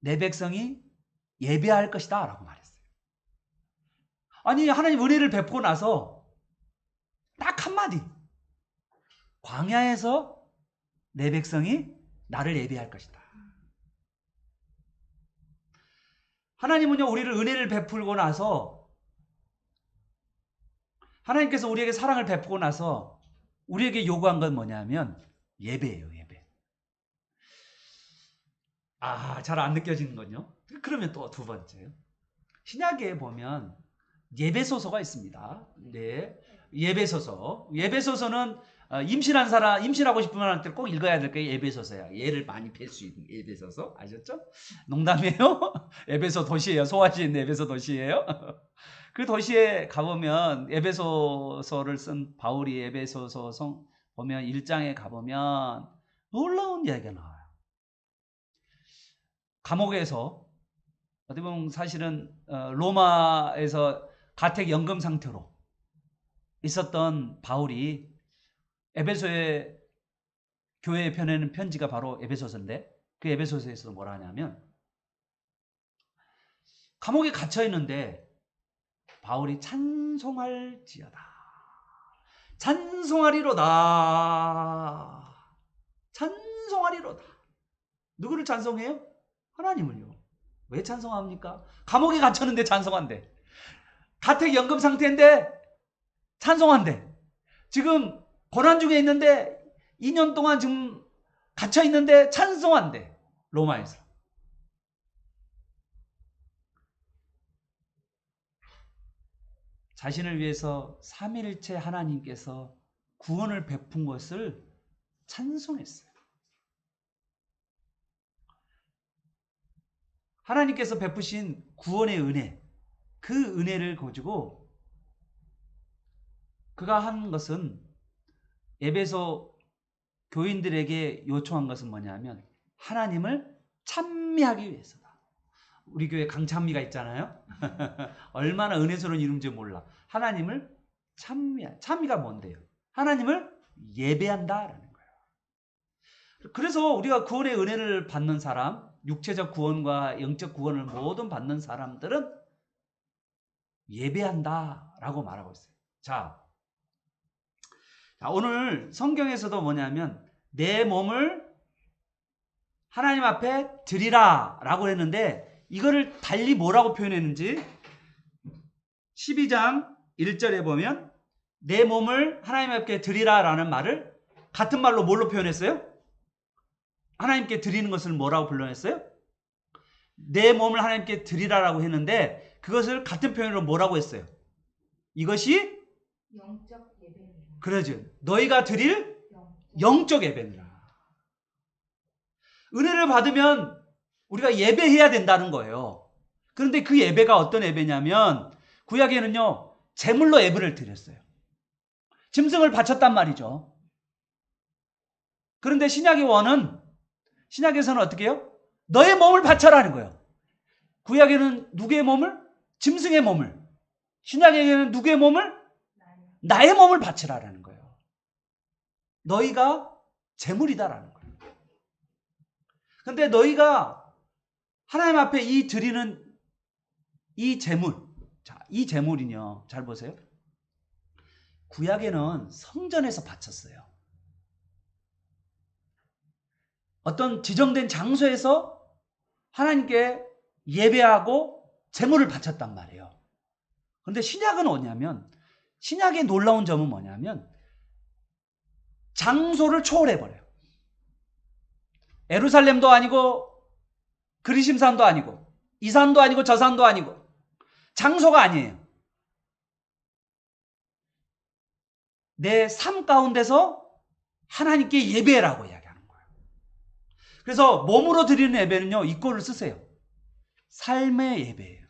내 백성이 예배할 것이다 라고 말했어요. 아니 하나님 은혜를 베푸고 나서 딱 한마디 광야에서 내 백성이 나를 예배할 것이다. 하나님은요 우리를 은혜를 베풀고 나서 하나님께서 우리에게 사랑을 베푸고 나서 우리에게 요구한 건 뭐냐면 예배예요. 예배. 잘 안 느껴지는군요. 그러면 또 두 번째요. 신약에 보면 예배소서가 있습니다. 네, 예배소서. 예배소서는 임신하고 싶은 사람한테 꼭 읽어야 될 거예요. 예배소서야. 예를 많이 뵐 수 있는 예배소서. 아셨죠? 농담이에요. 에베소 도시예요. 소화시인 에베소 도시예요. 그 도시에 가보면 에베소서를 쓴 바울이 에베소서 보면 1장에 가보면 놀라운 이야기가 나와요. 감옥에서 어떻게 보면 사실은 로마에서 가택 연금 상태로 있었던 바울이 에베소의 교회에 보내는 편지가 바로 에베소서인데 그 에베소서에서 뭐라 하냐면 감옥에 갇혀 있는데 바울이 찬송할지어다. 찬송하리로다. 찬송하리로다. 누구를 찬송해요? 하나님을요. 왜 찬송합니까? 감옥에 갇혔는데 찬송한대. 가택연금 상태인데 찬송한대. 지금 고난 중에 있는데 2년 동안 지금 갇혀 있는데 찬송한대. 로마에서. 자신을 위해서 삼위일체 하나님께서 구원을 베푼 것을 찬송했어요. 하나님께서 베푸신 구원의 은혜, 그 은혜를 가지고 그가 한 것은 에베소 교인들에게 요청한 것은 뭐냐면 하나님을 찬미하기 위해서다. 우리 교회 강찬미가 있잖아요. 얼마나 은혜스러운 이름인지 몰라. 하나님을 찬미가 뭔데요? 하나님을 예배한다라는 거예요. 그래서 우리가 구원의 은혜를 받는 사람, 육체적 구원과 영적 구원을 모두 받는 사람들은 예배한다라고 말하고 있어요. 자, 오늘 성경에서도 뭐냐면 내 몸을 하나님 앞에 드리라 라고 했는데 이거를 달리 뭐라고 표현했는지 12장 1절에 보면 내 몸을 하나님 앞에 드리라 라는 말을 같은 말로 뭘로 표현했어요? 하나님께 드리는 것을 뭐라고 불러냈어요? 내 몸을 하나님께 드리라라고 했는데 그것을 같은 표현으로 뭐라고 했어요? 이것이 영적 예배입니다. 그러죠. 너희가 드릴 영적 예배니라. 은혜를 받으면 우리가 예배해야 된다는 거예요. 그런데 그 예배가 어떤 예배냐면 구약에는요. 제물로 예배를 드렸어요. 짐승을 바쳤단 말이죠. 그런데 신약에서는 어떻게 해요? 너의 몸을 바쳐라는 거예요. 구약에는 누구의 몸을? 짐승의 몸을. 신약에는 누구의 몸을? 나의 몸을 바치라라는 거예요. 너희가 제물이다라는 거예요. 근데 너희가 하나님 앞에 이 드리는 이 제물, 자, 이 제물이요. 잘 보세요. 구약에는 성전에서 바쳤어요. 어떤 지정된 장소에서 하나님께 예배하고 제물을 바쳤단 말이에요. 그런데 신약은 뭐냐면 신약의 놀라운 점은 뭐냐면 장소를 초월해버려요. 예루살렘도 아니고 그리심산도 아니고 이 산도 아니고 저 산도 아니고 장소가 아니에요. 내 삶 가운데서 하나님께 예배라고 이야기하는 거예요. 그래서 몸으로 드리는 예배는요. 이 꼴을 쓰세요. 삶의 예배예요.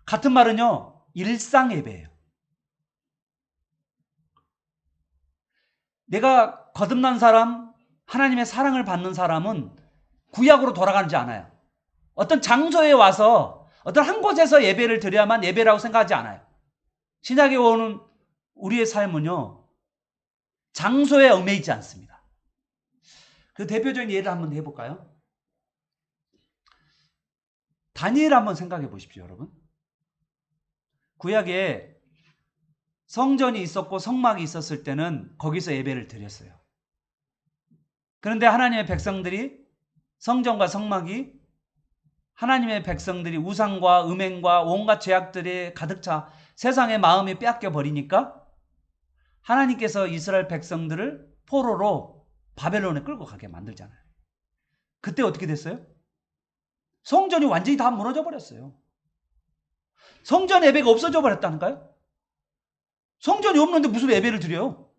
같은 말은요. 일상 예배예요. 내가 거듭난 사람, 하나님의 사랑을 받는 사람은 구약으로 돌아가지 않아요. 어떤 장소에 와서 어떤 한 곳에서 예배를 드려야만 예배라고 생각하지 않아요. 신약에 오는 우리의 삶은요. 장소에 얽매이지 않습니다. 그 대표적인 예를 한번 해볼까요? 다니엘 한번 생각해 보십시오, 여러분. 구약에 성전이 있었고 성막이 있었을 때는 거기서 예배를 드렸어요. 그런데 하나님의 백성들이 성전과 성막이 하나님의 백성들이 우상과 음행과 온갖 죄악들이 가득 차 세상의 마음이 빼앗겨 버리니까 하나님께서 이스라엘 백성들을 포로로 바벨론에 끌고 가게 만들잖아요. 그때 어떻게 됐어요? 성전이 완전히 다 무너져 버렸어요. 성전 예배가 없어져 버렸다니까요. 성전이 없는데 무슨 예배를 드려요?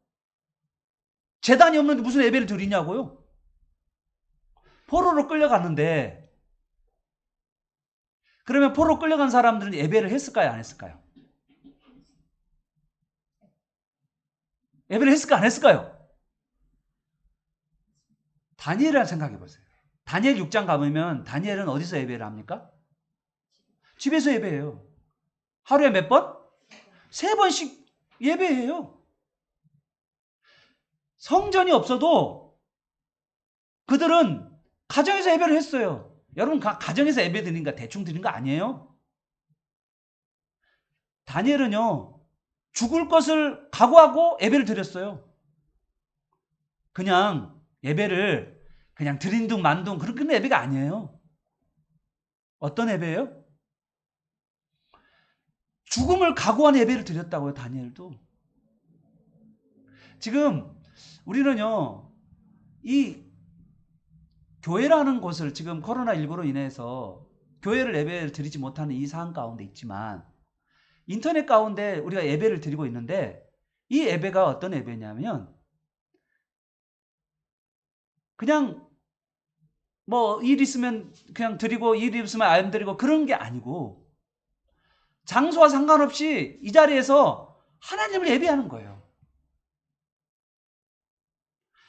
제단이 없는데 무슨 예배를 드리냐고요? 포로로 끌려갔는데 그러면 포로 끌려간 사람들은 예배를 했을까요? 안 했을까요? 예배를 했을까? 안 했을까요? 다니엘을 생각해 보세요. 다니엘 6장 가보면 다니엘은 어디서 예배를 합니까? 집에서 예배해요. 하루에 몇 번? 3번씩 예배해요. 성전이 없어도 그들은 가정에서 예배를 했어요. 여러분 가정에서 예배 드리는 거 대충 드리는 거 아니에요. 다니엘은요, 죽을 것을 각오하고 예배를 드렸어요. 그냥 예배를 그냥 드린 둥 만 둥 그런 예배가 아니에요. 어떤 예배예요? 죽음을 각오한 예배를 드렸다고요, 다니엘도. 지금 우리는요, 이 교회라는 곳을 지금 코로나19로 인해서 교회를 예배를 드리지 못하는 이 상황 가운데 있지만 인터넷 가운데 우리가 예배를 드리고 있는데 이 예배가 어떤 예배냐면 그냥 뭐 일 있으면 그냥 드리고 일 있으면 안 드리고 그런 게 아니고 장소와 상관없이 이 자리에서 하나님을 예배하는 거예요.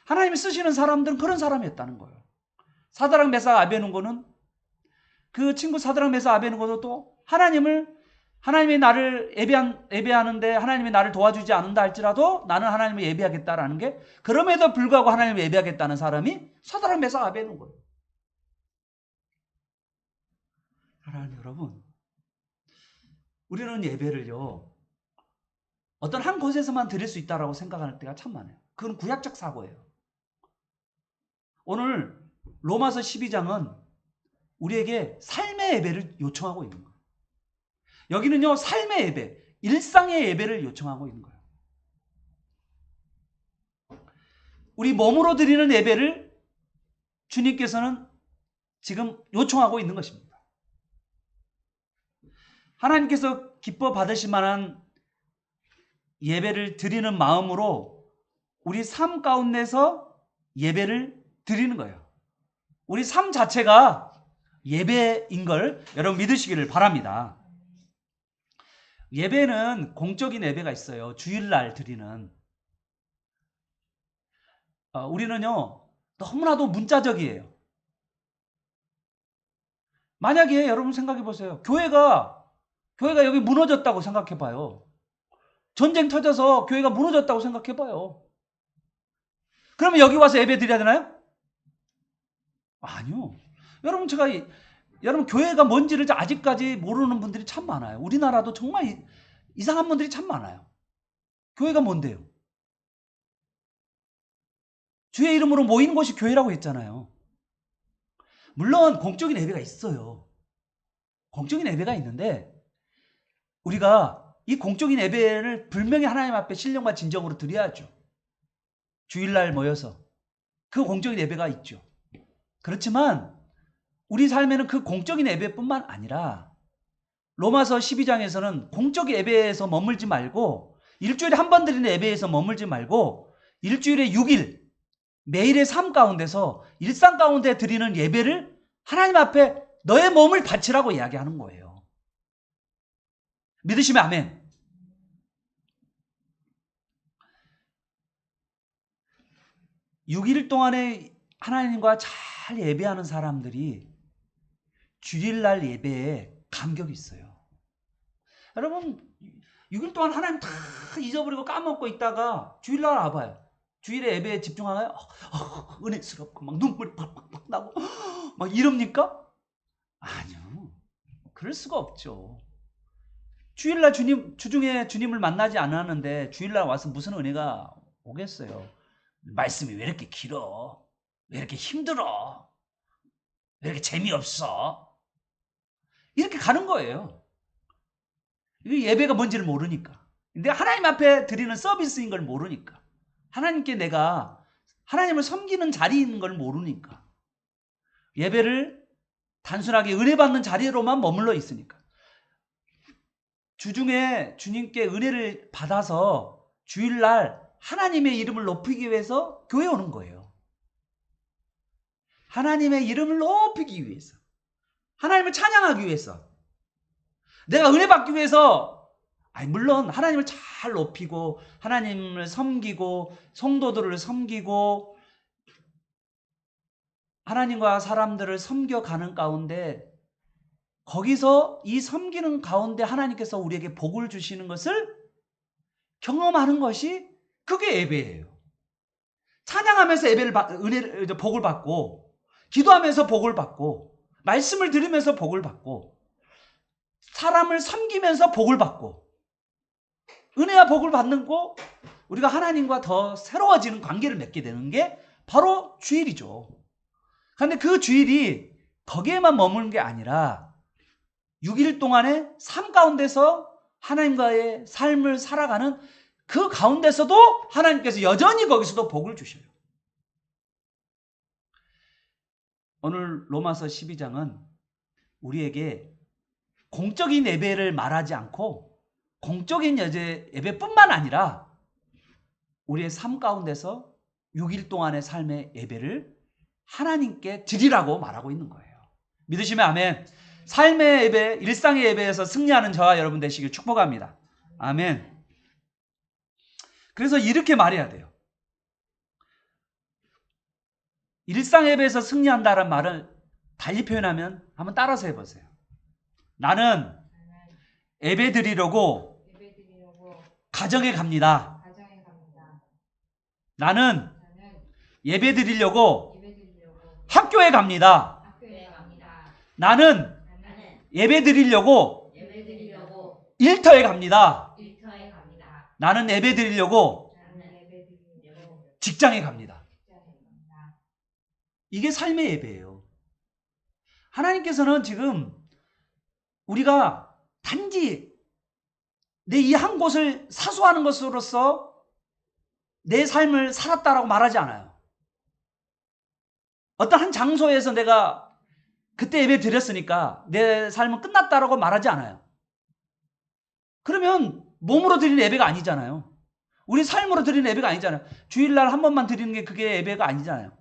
하나님이 쓰시는 사람들은 그런 사람이었다는 거예요. 사드락 메삭 아베누고는 그 친구 사드락 메삭 아베누고도 또 하나님이 나를 예배하는데 하나님이 나를 도와주지 않는다 할지라도 나는 하나님을 예배하겠다라는 게 그럼에도 불구하고 하나님을 예배하겠다는 사람이 사드락 메삭 아베누고예요. 사랑하는 여러분, 우리는 예배를요 어떤 한 곳에서만 드릴 수 있다라고 생각하는 때가 참 많아요. 그건 구약적 사고예요. 오늘 로마서 12장은 우리에게 삶의 예배를 요청하고 있는 거예요. 여기는요, 삶의 예배, 일상의 예배를 요청하고 있는 거예요. 우리 몸으로 드리는 예배를 주님께서는 지금 요청하고 있는 것입니다. 하나님께서 기뻐 받으실 만한 예배를 드리는 마음으로 우리 삶 가운데서 예배를 드리는 거예요. 우리 삶 자체가 예배인 걸 여러분 믿으시기를 바랍니다. 예배는 공적인 예배가 있어요. 주일날 드리는. 우리는요 너무나도 문자적이에요. 만약에 여러분 생각해 보세요. 교회가 여기 무너졌다고 생각해 봐요. 전쟁 터져서 교회가 무너졌다고 생각해 봐요. 그러면 여기 와서 예배 드려야 되나요? 아니요. 여러분 교회가 뭔지를 아직까지 모르는 분들이 참 많아요. 우리나라도 정말 이상한 분들이 참 많아요. 교회가 뭔데요? 주의 이름으로 모이는 것이 교회라고 했잖아요. 물론 공적인 예배가 있어요. 공적인 예배가 있는데 우리가 이 공적인 예배를 분명히 하나님 앞에 신령과 진정으로 드려야죠. 주일날 모여서 그 공적인 예배가 있죠. 그렇지만 우리 삶에는 그 공적인 예배뿐만 아니라 로마서 12장에서는 공적 예배에서 머물지 말고 일주일에 한 번 드리는 예배에서 머물지 말고 일주일에 6일 매일의 삶 가운데서 일상 가운데 드리는 예배를 하나님 앞에 너의 몸을 바치라고 이야기하는 거예요. 믿으시면 아멘. (6일) 동안에 하나님과 잘 예배하는 사람들이 주일날 예배에 감격이 있어요. 여러분 6일 동안 하나님 다 잊어버리고 까먹고 있다가 주일날 와봐요. 주일에 예배에 집중하나요? 은혜스럽고 막 눈물이 팍팍팍 나고 막 이럽니까? 아니요. 그럴 수가 없죠. 주일날 주중에 주님을 만나지 않았는데 주일날 와서 무슨 은혜가 오겠어요? 말씀이 왜 이렇게 길어? 왜 이렇게 힘들어? 왜 이렇게 재미없어? 이렇게 가는 거예요. 예배가 뭔지를 모르니까. 근데 하나님 앞에 드리는 서비스인 걸 모르니까. 하나님께 내가 하나님을 섬기는 자리인 걸 모르니까. 예배를 단순하게 은혜 받는 자리로만 머물러 있으니까. 주중에 주님께 은혜를 받아서 주일날 하나님의 이름을 높이기 위해서 교회 오는 거예요. 하나님의 이름을 높이기 위해서. 하나님을 찬양하기 위해서. 내가 은혜 받기 위해서 물론 하나님을 잘 높이고 하나님을 섬기고 성도들을 섬기고 하나님과 사람들을 섬겨가는 가운데 거기서 이 섬기는 가운데 하나님께서 우리에게 복을 주시는 것을 경험하는 것이 그게 예배예요. 찬양하면서 복을 받고 기도하면서 복을 받고 말씀을 들으면서 복을 받고 사람을 섬기면서 복을 받고 은혜와 복을 받는 거 우리가 하나님과 더 새로워지는 관계를 맺게 되는 게 바로 주일이죠. 그런데 그 주일이 거기에만 머무는 게 아니라 6일 동안의 삶 가운데서 하나님과의 삶을 살아가는 그 가운데서도 하나님께서 여전히 거기서도 복을 주셔요. 오늘 로마서 12장은 우리에게 공적인 예배를 말하지 않고 공적인 예배뿐만 아니라 우리의 삶 가운데서 6일 동안의 삶의 예배를 하나님께 드리라고 말하고 있는 거예요. 믿으시면 아멘. 삶의 예배, 일상의 예배에서 승리하는 저와 여러분 되시길 축복합니다. 아멘. 그래서 이렇게 말해야 돼요. 일상 예배에서 승리한다는 말을 달리 표현하면 한번 따라서 해보세요. 나는 예배 드리려고 가정에 갑니다. 나는 예배 드리려고 학교에 갑니다. 나는 예배 드리려고 일터에 갑니다. 나는 예배 드리려고 직장에 갑니다. 이게 삶의 예배예요. 하나님께서는 지금 우리가 단지 내 이 한 곳을 사수하는 것으로서 내 삶을 살았다라고 말하지 않아요. 어떤 한 장소에서 내가 그때 예배 드렸으니까 내 삶은 끝났다라고 말하지 않아요. 그러면 몸으로 드리는 예배가 아니잖아요. 우리 삶으로 드리는 예배가 아니잖아요. 주일날 한 번만 드리는 게 그게 예배가 아니잖아요.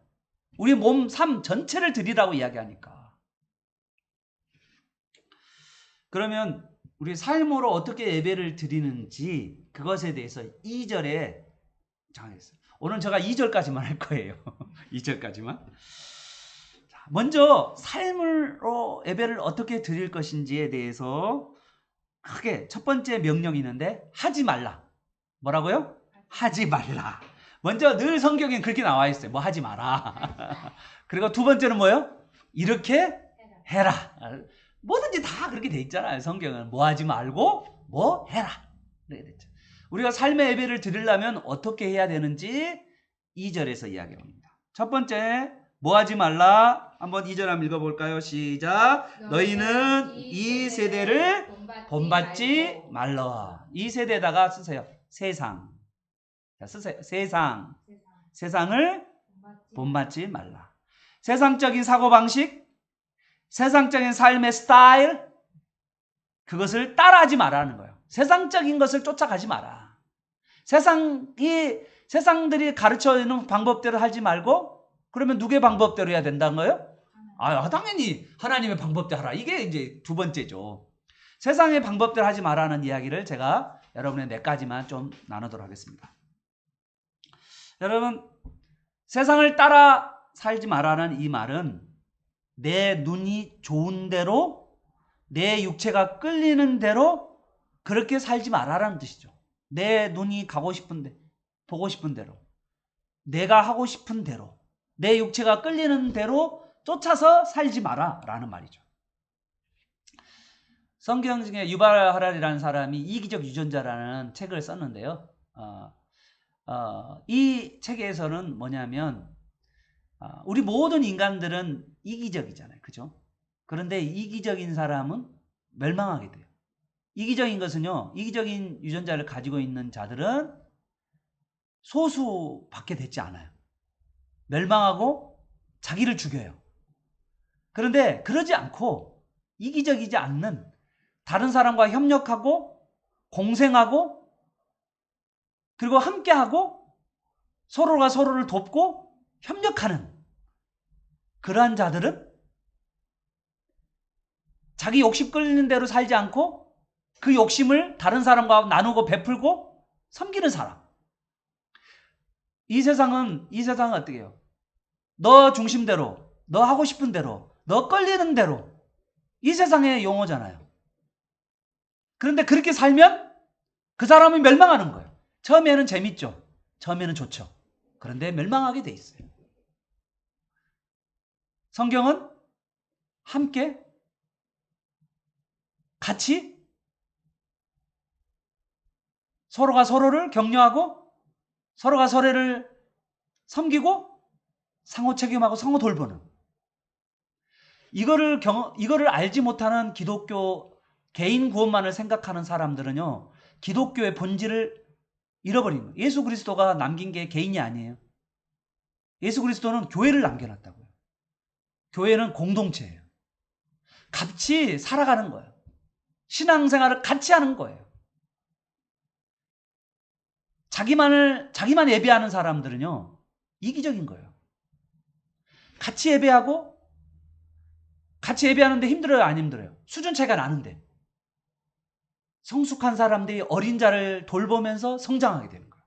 우리 몸, 삶 전체를 드리라고 이야기하니까. 그러면 우리 삶으로 어떻게 예배를 드리는지 그것에 대해서 2절에 정했어요. 오늘 제가 2절까지만 할 거예요. 2절까지만. 먼저 삶으로 예배를 어떻게 드릴 것인지에 대해서 크게 첫 번째 명령이 있는데 하지 말라. 뭐라고요? 하지 말라. 먼저 늘 성경에 그렇게 나와 있어요. 뭐 하지 마라. 그리고 두 번째는 뭐예요? 이렇게 해라. 뭐든지 다 그렇게 돼 있잖아요. 성경은 뭐 하지 말고 뭐 해라. 그렇게 됐죠. 우리가 삶의 예배를 드리려면 어떻게 해야 되는지 2절에서 이야기합니다. 첫 번째 뭐 하지 말라. 한번 2절 한번 읽어볼까요? 시작. 너희는 이 세대를 본받지 말라. 이 세대에다가 쓰세요. 세상. 자, 쓰세요. 세상을 본받지 말라. 세상적인 사고방식, 세상적인 삶의 스타일, 그것을 따라하지 말라는 거예요. 세상적인 것을 쫓아가지 마라. 세상들이 가르쳐주는 방법대로 하지 말고, 그러면 누구의 방법대로 해야 된다는 거예요? 당연히 하나님의 방법대로 하라. 이게 이제 두 번째죠. 세상의 방법대로 하지 말라는 이야기를 제가 여러분의 몇 가지만 좀 나누도록 하겠습니다. 여러분, 세상을 따라 살지 말라는 이 말은 내 눈이 좋은 대로, 내 육체가 끌리는 대로 그렇게 살지 말라는 뜻이죠. 내 눈이 가고 싶은데, 보고 싶은 대로, 내가 하고 싶은 대로, 내 육체가 끌리는 대로 쫓아서 살지 마라 라는 말이죠. 성경 중에 유발 하랄이라는 사람이 이기적 유전자라는 책을 썼는데요. 이 책에서는 뭐냐면 우리 모든 인간들은 이기적이잖아요. 그죠? 그런데 이기적인 사람은 멸망하게 돼요. 이기적인 것은요. 이기적인 유전자를 가지고 있는 자들은 소수밖에 되지 않아요. 멸망하고 자기를 죽여요. 그런데 그러지 않고 이기적이지 않는 다른 사람과 협력하고 공생하고 그리고 함께하고 서로가 서로를 돕고 협력하는 그러한 자들은 자기 욕심 끌리는 대로 살지 않고 그 욕심을 다른 사람과 나누고 베풀고 섬기는 사람. 이 세상은 어떻게 해요? 너 중심대로, 너 하고 싶은 대로, 너 끌리는 대로. 이 세상의 용어잖아요. 그런데 그렇게 살면 그 사람이 멸망하는 거예요. 처음에는 재밌죠. 처음에는 좋죠. 그런데 멸망하게 돼 있어요. 성경은 함께 같이 서로가 서로를 격려하고 서로가 서로를 섬기고 상호 책임하고 상호 돌보는, 이거를 알지 못하는 기독교 개인 구원만을 생각하는 사람들은요, 기독교의 본질을 잃어버리는 거예요. 예수 그리스도가 남긴 게 개인이 아니에요. 예수 그리스도는 교회를 남겨놨다고요. 교회는 공동체예요. 같이 살아가는 거예요. 신앙생활을 같이 하는 거예요. 자기만 예배하는 사람들은요, 이기적인 거예요. 같이 예배하는데 힘들어요, 안 힘들어요? 수준 차이가 나는데. 성숙한 사람들이 어린 자를 돌보면서 성장하게 되는 거예요.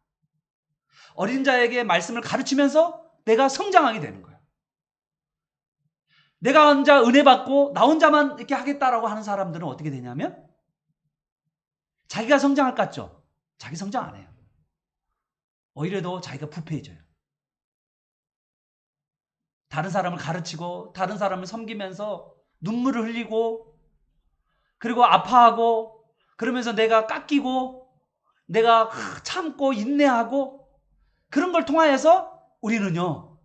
어린 자에게 말씀을 가르치면서 내가 성장하게 되는 거예요. 내가 혼자 은혜 받고 나 혼자만 이렇게 하겠다라고 하는 사람들은 어떻게 되냐면 자기가 성장할 것 같죠? 자기 성장 안 해요. 오히려 더 자기가 부패해져요. 다른 사람을 가르치고 다른 사람을 섬기면서 눈물을 흘리고 그리고 아파하고 그러면서 내가 깎이고 내가 참고 인내하고 그런 걸 통하여서 우리는요,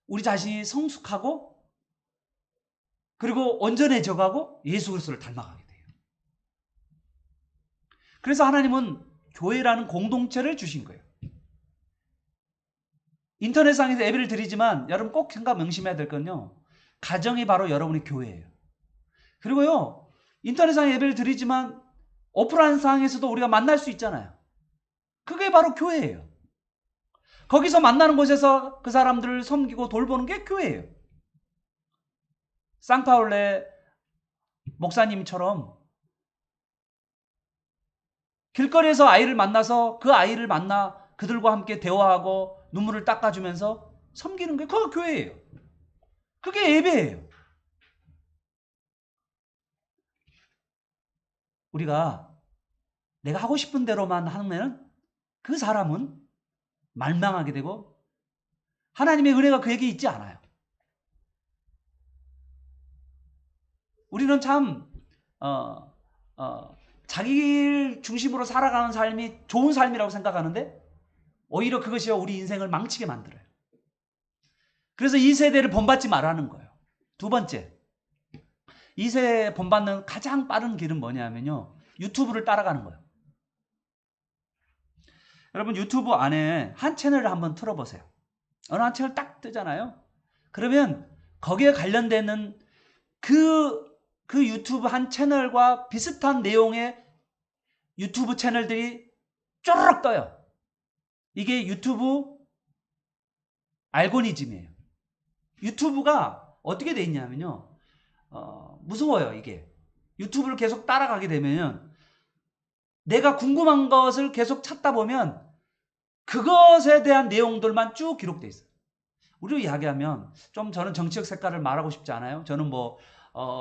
우리 자신이 성숙하고 그리고 온전해져가고 예수 그리스도를 닮아가게 돼요. 그래서 하나님은 교회라는 공동체를 주신 거예요. 인터넷상에서 예배를 드리지만 여러분 꼭 생각 명심해야 될 건요, 가정이 바로 여러분의 교회예요. 그리고요, 인터넷상에 예배를 드리지만 오프라인 상에서도 우리가 만날 수 있잖아요. 그게 바로 교회예요. 거기서 만나는 곳에서 그 사람들을 섬기고 돌보는 게 교회예요. 쌍파울레 목사님처럼 길거리에서 아이를 만나서 그 아이를 만나 그들과 함께 대화하고 눈물을 닦아주면서 섬기는 게 그거 교회예요. 그게 예배예요. 우리가 내가 하고 싶은 대로만 하면 그 사람은 말망하게 되고 하나님의 은혜가 그에게 있지 않아요. 우리는 참 자기 중심으로 살아가는 삶이 좋은 삶이라고 생각하는데 오히려 그것이 우리 인생을 망치게 만들어요. 그래서 이 세대를 본받지 말라는 거예요. 두 번째, 이 세대 본받는 가장 빠른 길은 뭐냐면요, 유튜브를 따라가는 거예요. 여러분 유튜브 안에 한 채널을 한번 틀어보세요. 어느 한 채널 딱 뜨잖아요. 그러면 거기에 관련되는 그 유튜브 한 채널과 비슷한 내용의 유튜브 채널들이 쪼르륵 떠요. 이게 유튜브 알고리즘이에요. 유튜브가 어떻게 돼 있냐면요, 무서워요. 이게 유튜브를 계속 따라가게 되면 내가 궁금한 것을 계속 찾다 보면 그것에 대한 내용들만 쭉 기록돼 있어요. 우리로 이야기하면 좀 저는 정치적 색깔을 말하고 싶지 않아요. 저는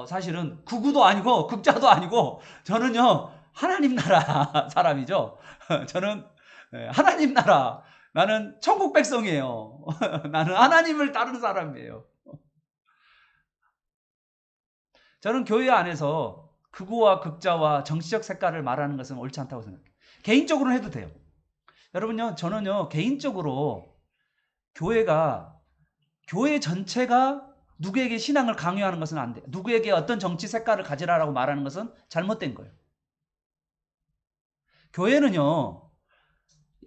사실은 극우도 아니고 극자도 아니고 저는요 하나님 나라 사람이죠. 저는 하나님 나라, 나는 천국 백성이에요. 나는 하나님을 따르는 사람이에요. 저는 교회 안에서 극우와 극자와 정치적 색깔을 말하는 것은 옳지 않다고 생각해요. 개인적으로는 해도 돼요. 여러분요, 저는요 개인적으로 교회 전체가 누구에게 신앙을 강요하는 것은 안 돼요. 누구에게 어떤 정치 색깔을 가지라라고 말하는 것은 잘못된 거예요. 교회는요,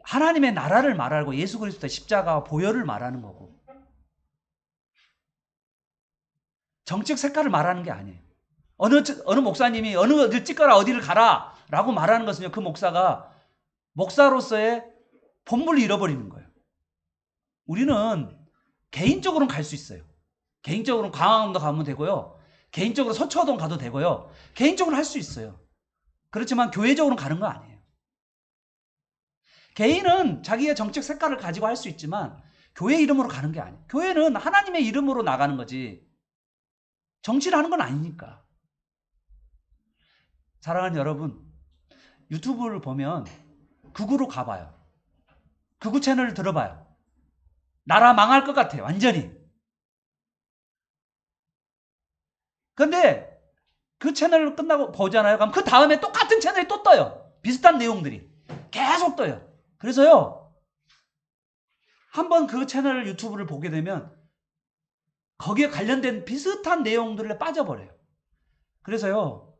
하나님의 나라를 말하고 예수 그리스도의 십자가와 보혈을 말하는 거고 정치적 색깔을 말하는 게 아니에요. 어느 목사님이 어느 찍거라 어디를 가라 라고 말하는 것은요, 그 목사가 목사로서의 본분을 잃어버리는 거예요. 우리는 개인적으로는 갈 수 있어요. 개인적으로는 광화문도 가면 되고요. 개인적으로 서초동 가도 되고요. 개인적으로 할 수 있어요. 그렇지만 교회적으로는 가는 거 아니에요. 개인은 자기의 정책 색깔을 가지고 할 수 있지만 교회 이름으로 가는 게 아니에요. 교회는 하나님의 이름으로 나가는 거지 정치를 하는 건 아니니까. 사랑하는 여러분, 유튜브를 보면 극우로 가봐요. 극우 채널을 들어봐요. 나라 망할 것 같아요. 완전히. 근데 그 채널을 끝나고 보잖아요. 그럼 그 다음에 똑같은 채널이 또 떠요. 비슷한 내용들이. 계속 떠요. 그래서요, 한번 그 채널 유튜브를 보게 되면 거기에 관련된 비슷한 내용들에 빠져버려요. 그래서요,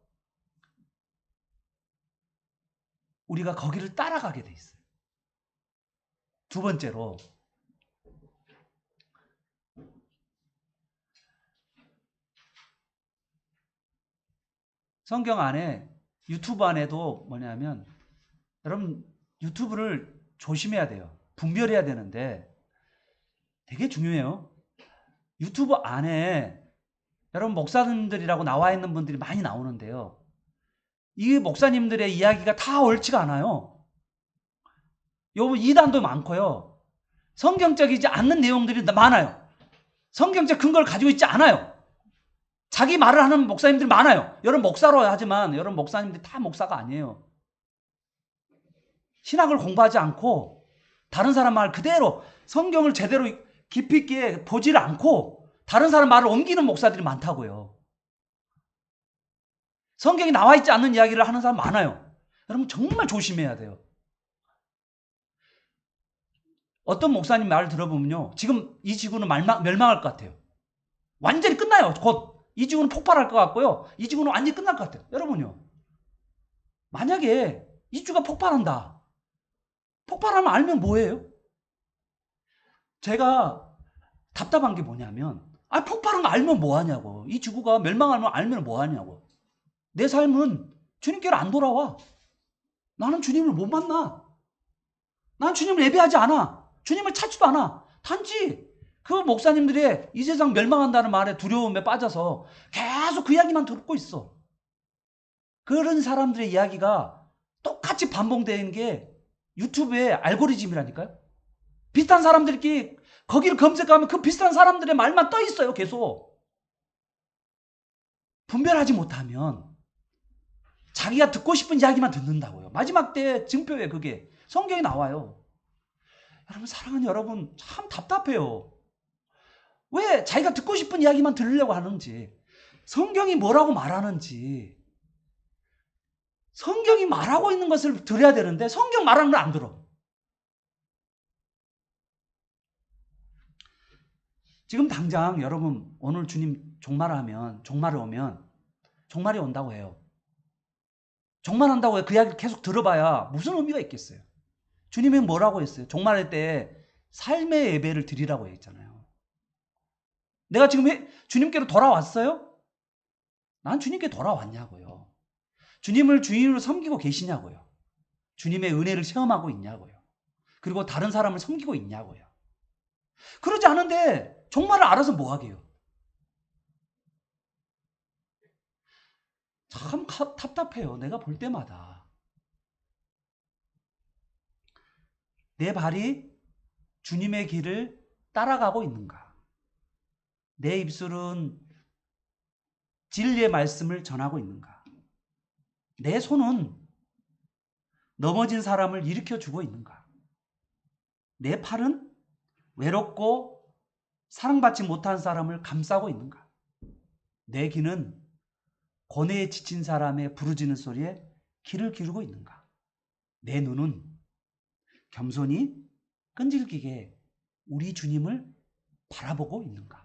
우리가 거기를 따라가게 돼 있어요. 두 번째로, 성경 안에, 유튜브 안에도 뭐냐면, 여러분 유튜브를 조심해야 돼요. 분별해야 되는데 되게 중요해요. 유튜브 안에 여러분 목사님들이라고 나와 있는 분들이 많이 나오는데요. 이 목사님들의 이야기가 다 옳지가 않아요. 요 이단도 많고요. 성경적이지 않는 내용들이 많아요. 성경적 근거를 가지고 있지 않아요. 자기 말을 하는 목사님들이 많아요. 여러분 목사로 하지만 여러분 목사님들이 다 목사가 아니에요. 신학을 공부하지 않고 다른 사람 말 그대로 성경을 제대로 깊이 있게 보지를 않고 다른 사람 말을 옮기는 목사들이 많다고요. 성경에 나와 있지 않는 이야기를 하는 사람 많아요. 여러분 정말 조심해야 돼요. 어떤 목사님 말을 들어보면요, 지금 이 지구는 멸망할 것 같아요. 완전히 끝나요. 곧 이 지구는 폭발할 것 같고요, 이 지구는 완전히 끝날 것 같아요. 여러분요, 만약에 이 지구가 폭발한다, 폭발하면 알면 뭐예요? 제가 답답한 게 뭐냐면, 폭발한 거 알면 뭐하냐고. 이 지구가 멸망하면 알면 뭐하냐고. 내 삶은 주님께로 안 돌아와. 나는 주님을 못 만나. 난 주님을 예배하지 않아. 주님을 찾지도 않아. 단지 그 목사님들의 이 세상 멸망한다는 말에 두려움에 빠져서 계속 그 이야기만 듣고 있어. 그런 사람들의 이야기가 똑같이 반복되는 게 유튜브의 알고리즘이라니까요. 비슷한 사람들끼리 거기를 검색하면 그 비슷한 사람들의 말만 떠 있어요. 계속. 분별하지 못하면 자기가 듣고 싶은 이야기만 듣는다고요. 마지막 때 증표에 그게 성경에 나와요. 여러분, 사랑하는 여러분, 참 답답해요. 왜 자기가 듣고 싶은 이야기만 들으려고 하는지, 성경이 뭐라고 말하는지, 성경이 말하고 있는 것을 들어야 되는데 성경 말하는 걸 안 들어. 지금 당장 여러분 오늘 주님 종말을 오면 종말이 온다고 해요. 종말한다고 해요. 그 이야기를 계속 들어봐야 무슨 의미가 있겠어요. 주님이 뭐라고 했어요? 종말할 때 삶의 예배를 드리라고 했잖아요. 내가 지금 주님께로 돌아왔어요? 난 주님께 돌아왔냐고요. 주님을 주인으로 섬기고 계시냐고요. 주님의 은혜를 체험하고 있냐고요. 그리고 다른 사람을 섬기고 있냐고요. 그러지 않은데 종말을 알아서 뭐 하게요? 참 답답해요. 내가 볼 때마다. 내 발이 주님의 길을 따라가고 있는가? 내 입술은 진리의 말씀을 전하고 있는가? 내 손은 넘어진 사람을 일으켜주고 있는가? 내 팔은 외롭고 사랑받지 못한 사람을 감싸고 있는가? 내 귀는 고뇌에 지친 사람의 부르짖는 소리에 귀를 기울이고 있는가? 내 눈은 겸손히 끈질기게 우리 주님을 바라보고 있는가?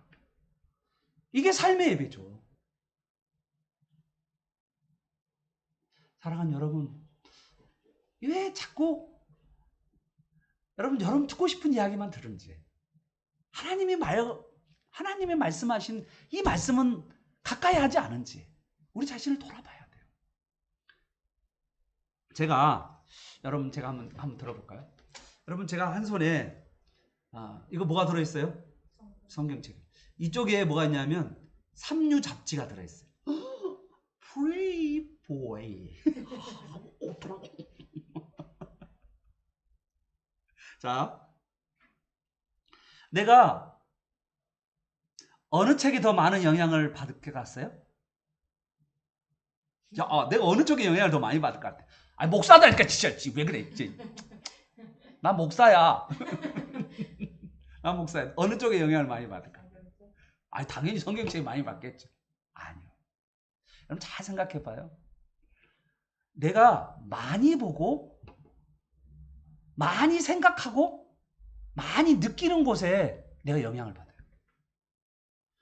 이게 삶의 예배죠. 사랑하는 여러분, 왜 자꾸 여러분 듣고 싶은 이야기만 들은지, 하나님이 말씀하신 이 말씀은 가까이 하지 않은지 우리 자신을 돌아봐야 돼요. 여러분 제가 한번 들어볼까요? 여러분, 제가 한 손에 이거 뭐가 들어있어요? 성경책. 이쪽에 뭐가 있냐면 삼류 잡지가 들어있어요. 프리보이. 자, 내가 어느 책이 더 많은 영향을 받게 갔어요? 내가 어느 쪽에 영향을 더 많이 받을 것 같아? 목사다니까 진짜 왜 그래? 나 목사야. 나 목사야. 어느 쪽에 영향을 많이 받을까? 당연히 성경책이 많이 받겠죠. 아니요. 여러분 잘 생각해봐요. 내가 많이 보고 많이 생각하고 많이 느끼는 곳에 내가 영향을 받아요.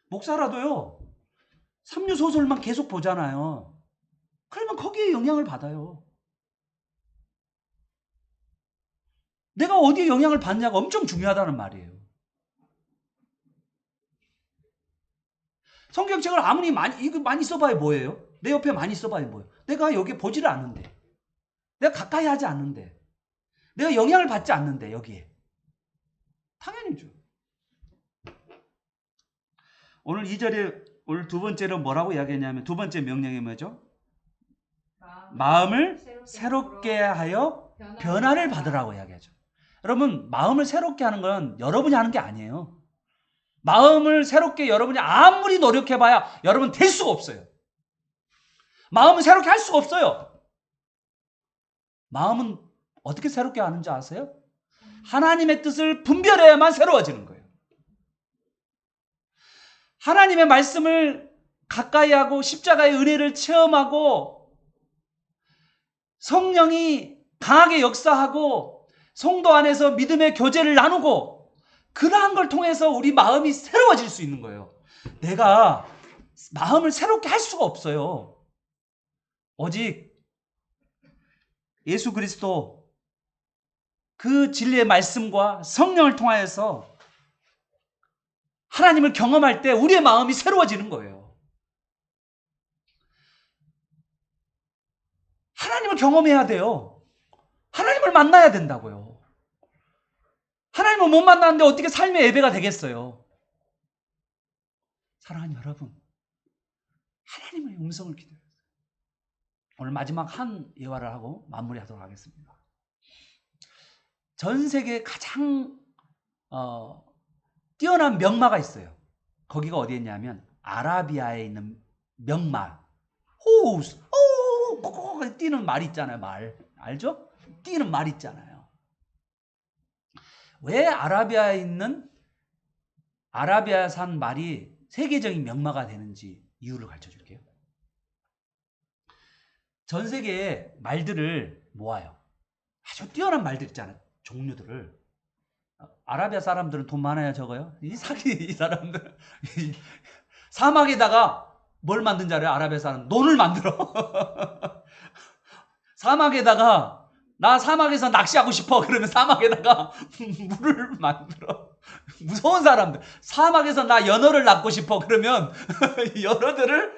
목사라도요, 삼류소설만 계속 보잖아요. 그러면 거기에 영향을 받아요. 내가 어디에 영향을 받냐가 엄청 중요하다는 말이에요. 성경책을 아무리 많이 써봐야 뭐예요? 내 옆에 많이 써봐야 뭐예요? 내가 여기 보지를 않는데, 내가 가까이 하지 않는데, 내가 영향을 받지 않는데, 여기에. 당연히죠. 오늘 2절에 오늘 두 번째로 뭐라고 이야기했냐면, 두 번째 명령이 뭐죠? 마음을 새롭게 하여 변화를 받으라고 이야기하죠. 여러분, 마음을 새롭게 하는 건 여러분이 하는 게 아니에요. 마음을 새롭게 여러분이 아무리 노력해봐야 여러분 될 수가 없어요. 마음을 새롭게 할 수가 없어요. 마음은 어떻게 새롭게 하는지 아세요? 하나님의 뜻을 분별해야만 새로워지는 거예요. 하나님의 말씀을 가까이 하고 십자가의 은혜를 체험하고 성령이 강하게 역사하고 성도 안에서 믿음의 교제를 나누고 그러한 걸 통해서 우리 마음이 새로워질 수 있는 거예요. 내가 마음을 새롭게 할 수가 없어요. 오직 예수 그리스도 그 진리의 말씀과 성령을 통하여서 하나님을 경험할 때 우리의 마음이 새로워지는 거예요. 하나님을 경험해야 돼요. 하나님을 만나야 된다고요. 하나님을 못 만나는데 어떻게 삶의 예배가 되겠어요? 사랑하는 여러분, 하나님의 음성을 기다려요. 오늘 마지막 한 예화를 하고 마무리하도록 하겠습니다. 전 세계에 가장 뛰어난 명마가 있어요. 거기가 어디에 있냐면 아라비아에 있는 명마. 호우스, 오, 뛰는 말 있잖아요. 말 알죠? 뛰는 말 있잖아요. 왜 아라비아에 있는 아라비아산 말이 세계적인 명마가 되는지 이유를 가르쳐 줄게요. 전 세계의 말들을 모아요. 아주 뛰어난 말들 있잖아요. 종류들을. 아라비아 사람들은 돈 많아요, 적어요? 이 사람들. 사막에다가 뭘 만든 줄 알아요? 아라비아 사람 논을 만들어. 사막에다가 나 사막에서 낚시하고 싶어. 그러면 사막에다가 물을 만들어. 무서운 사람들. 사막에서 나 연어를 낳고 싶어. 그러면 연어들을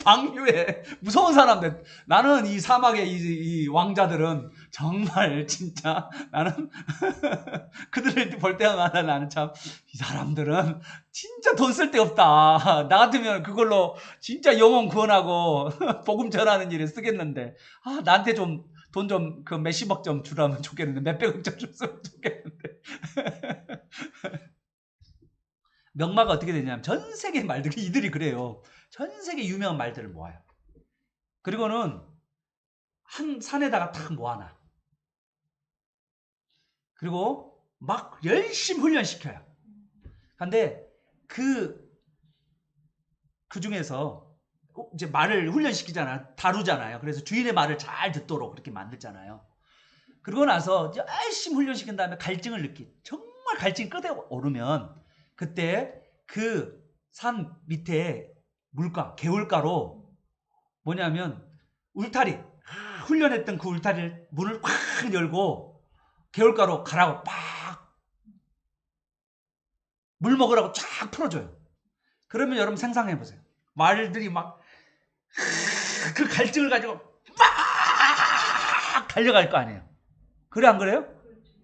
방류해. 무서운 사람들. 나는 이 사막의 이 왕자들은 정말 진짜 나는 그들을 볼 때마다 나는 참 이 사람들은 진짜 돈 쓸 데 없다. 나 같으면 그걸로 진짜 영혼 구원하고 복음 전하는 일에 쓰겠는데 나한테 좀 돈 좀 그 몇십억 좀 주라면 좋겠는데 몇백억 좀 줬으면 좋겠는데 명마가 어떻게 되냐면 전 세계 말들이 이들이 그래요. 전 세계 유명한 말들을 모아요. 그리고는 한 산에다가 탁 모아놔. 그리고 막 열심히 훈련시켜요. 근데 그 중에서 이제 말을 훈련시키잖아요. 다루잖아요. 그래서 주인의 말을 잘 듣도록 그렇게 만들잖아요. 그러고 나서 열심히 훈련시킨 다음에 갈증을 정말 갈증이 끝에 오르면 그때 그 산 밑에 물가, 개울가로 뭐냐면 울타리, 훈련했던 그 울타리를 문을 팍 열고 개울가로 가라고 팍 물 먹으라고 쫙 풀어줘요. 그러면 여러분 상상해보세요. 말들이 막 그 갈증을 가지고 막 달려갈 거 아니에요. 그래 안 그래요?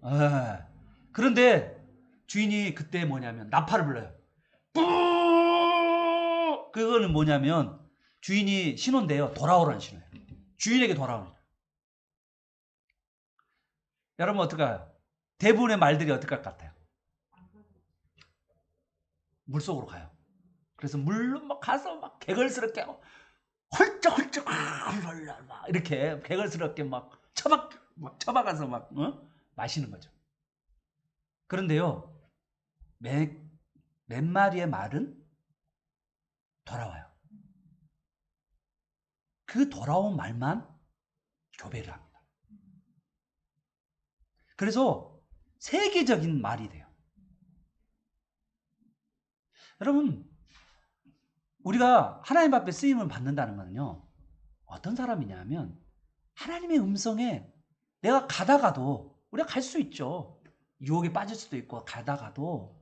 에. 그런데 주인이 그때 뭐냐면 나팔을 불러요. 뿌! 그거는 뭐냐면 주인이 신호인데요. 돌아오라는 신호예요. 주인에게 돌아오는. 여러분 어떡해요? 대부분의 말들이 어떨 것 같아요? 물속으로 가요. 그래서 물로 막 가서 막 개걸스럽게 하고 헐쩍헐쩍 이렇게 개걸스럽게 막 처박아서 막 마시는 거죠. 그런데요, 몇 마리의 말은 돌아와요. 그 돌아온 말만 교배를 합니다. 그래서 세계적인 말이 돼요. 여러분, 우리가 하나님 앞에 쓰임을 받는다는 것은요, 어떤 사람이냐 하면 하나님의 음성에 내가 가다가도, 우리가 갈 수 있죠. 유혹에 빠질 수도 있고 가다가도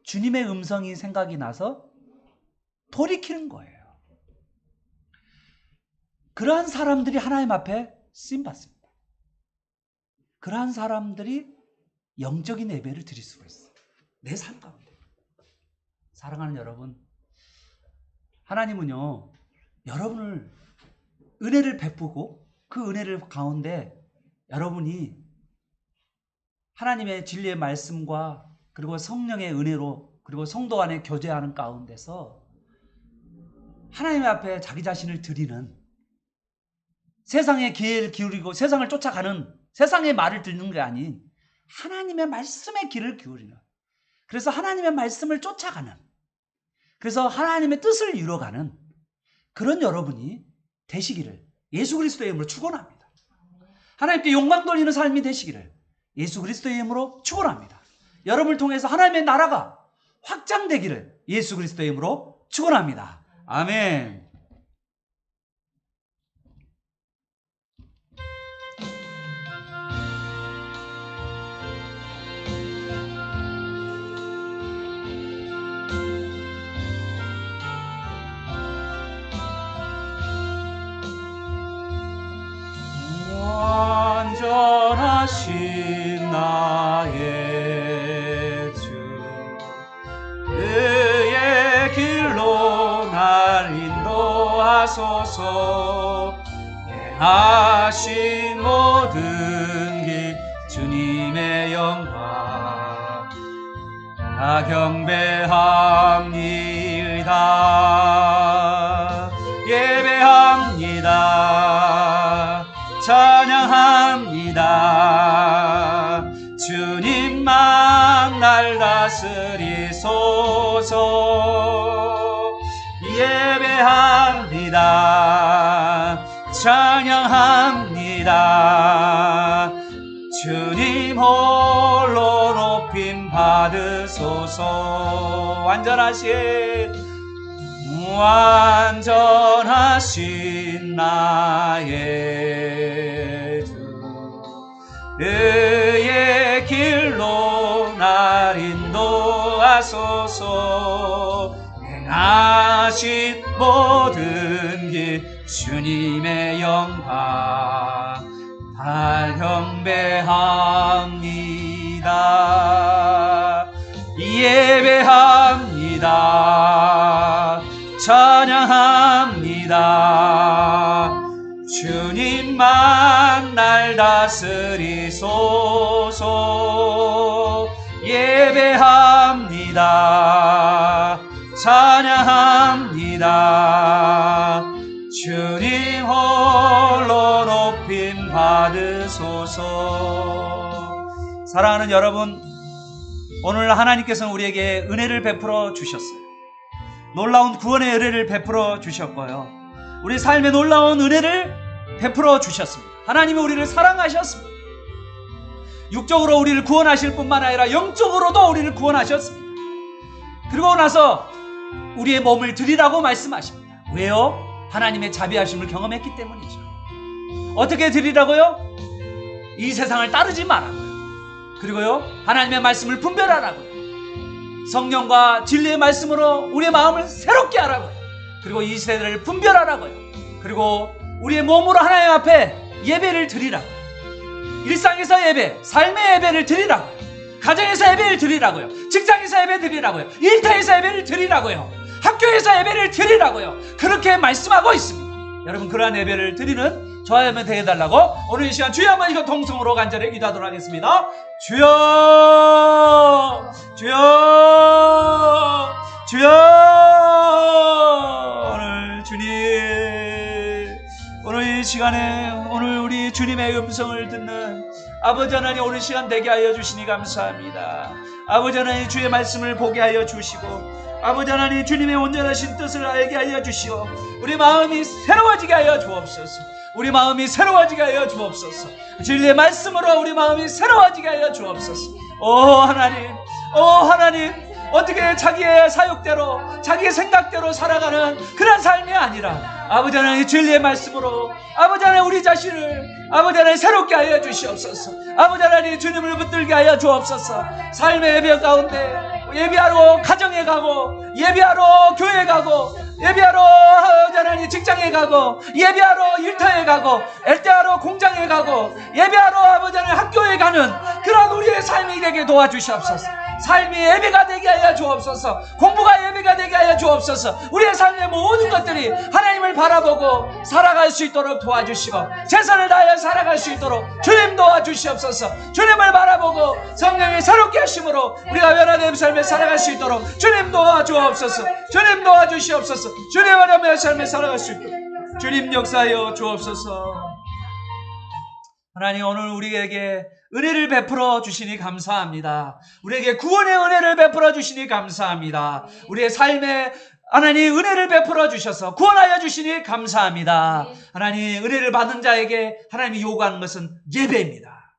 주님의 음성이 생각이 나서 돌이키는 거예요. 그러한 사람들이 하나님 앞에 쓰임받습니다. 그러한 사람들이 영적인 예배를 드릴 수가 있어요. 내 삶 가운데. 사랑하는 여러분, 하나님은요, 여러분을 은혜를 베푸고 그 은혜를 가운데 여러분이 하나님의 진리의 말씀과 그리고 성령의 은혜로 그리고 성도 안에 교제하는 가운데서 하나님 앞에 자기 자신을 드리는, 세상의 기회를 기울이고 세상을 쫓아가는, 세상의 말을 듣는 게 아닌 하나님의 말씀에 귀를 기울이는, 그래서 하나님의 말씀을 쫓아가는, 그래서 하나님의 뜻을 이루어가는 그런 여러분이 되시기를 예수 그리스도의 이름으로 축원합니다. 하나님께 영광 돌리는 삶이 되시기를 예수 그리스도의 이름으로 축원합니다. 여러분을 통해서 하나님의 나라가 확장되기를 예수 그리스도의 이름으로 축원합니다. 아멘. 완전하신 나의 주, 그의 길로 날 인도하소서. 행하신 모든 길 주님의 영광 다 경배합니다. 예배합니다. 찬양합니다. 주님만 날 다스리소서. 예배합니다. 찬양합니다. 주님 홀로 높임 받으소서. 완전하신 나의 주, 그의 길로 날 인도하소서. 행하신 모든 길 주님의 영광 다 경배합니다. 예배합니다. 찬양합니다. 주님만 날 다스리소서. 예배합니다. 찬양합니다. 주님 홀로 높임 받으소서. 사랑하는 여러분, 오늘 하나님께서는 우리에게 은혜를 베풀어 주셨어요. 놀라운 구원의 은혜를 베풀어 주셨고요, 우리 삶에 놀라운 은혜를 베풀어 주셨습니다. 하나님이 우리를 사랑하셨습니다. 육적으로 우리를 구원하실 뿐만 아니라 영적으로도 우리를 구원하셨습니다. 그리고 나서 우리의 몸을 드리라고 말씀하십니다. 왜요? 하나님의 자비하심을 경험했기 때문이죠. 어떻게 드리라고요? 이 세상을 따르지 말라고요. 그리고요, 하나님의 말씀을 분별하라고요. 성령과 진리의 말씀으로 우리의 마음을 새롭게 하라고요. 그리고 이 세대를 분별하라고요. 그리고 우리의 몸으로 하나님 앞에 예배를 드리라고요. 일상에서 예배, 삶의 예배를 드리라고요. 가정에서 예배를 드리라고요. 직장에서 예배 드리라고요. 일터에서 예배를 드리라고요. 학교에서 예배를 드리라고요. 그렇게 말씀하고 있습니다. 여러분, 그러한 예배를 드리는 저와 여러분 되게 해달라고 오늘 이 시간 주여 한번 이거 동성으로 간절히 기도하도록 하겠습니다. 주여, 주여, 주여. 오늘 주님, 오늘 이 시간에 오늘 우리 주님의 음성을 듣는 아버지 하나님, 오늘 시간 되게 하여 주시니 감사합니다. 아버지 하나님, 주의 말씀을 보게 하여 주시고, 아버지 하나님, 주님의 온전하신 뜻을 알게 하여 주시오. 우리 마음이 새로워지게 하여 주옵소서. 우리 마음이 새로워지게 하여 주옵소서. 진리의 말씀으로 우리 마음이 새로워지게 하여 주옵소서. 하나님, 어떻게 자기의 사욕대로 자기의 생각대로 살아가는 그런 삶이 아니라 아버지 하나님 진리의 말씀으로 아버지 하나님 우리 자신을 아버지 하나님 새롭게 하여 주시옵소서. 아버지 하나님 주님을 붙들게 하여 주옵소서. 삶의 예배 가운데 예배하러 가정에 가고 예배하러 교회에 가고 예배하러 아버지 하나님 직장에 가고 예배하러 일터에 가고 엘대하러 공장에 가고 예배하러 아버지 하나님 학교에 가는 그런 우리의 삶이 되게 도와주시옵소서. 삶이 예배가 되게 하여 주옵소서. 공부가 예배가 되게 하여 주옵소서. 우리의 삶의 모든 것들이 하나님을 바라보고 살아갈 수 있도록 도와주시고 최선을 다하여 살아갈 수 있도록 주님 도와주시옵소서. 주님을 바라보고 성령이 새롭게 하심으로 우리가 변화된 삶에 살아갈 수 있도록 주님 도와주옵소서. 주님 도와주시옵소서. 주님 원하며 삶에 살아갈 수 있도록 주님 역사하여 주옵소서. 하나님 오늘 우리에게 은혜를 베풀어 주시니 감사합니다. 우리에게 구원의 은혜를 베풀어 주시니 감사합니다. 우리의 삶에 하나님 은혜를 베풀어 주셔서 구원하여 주시니 감사합니다. 하나님 은혜를 받는 자에게 하나님이 요구하는 것은 예배입니다.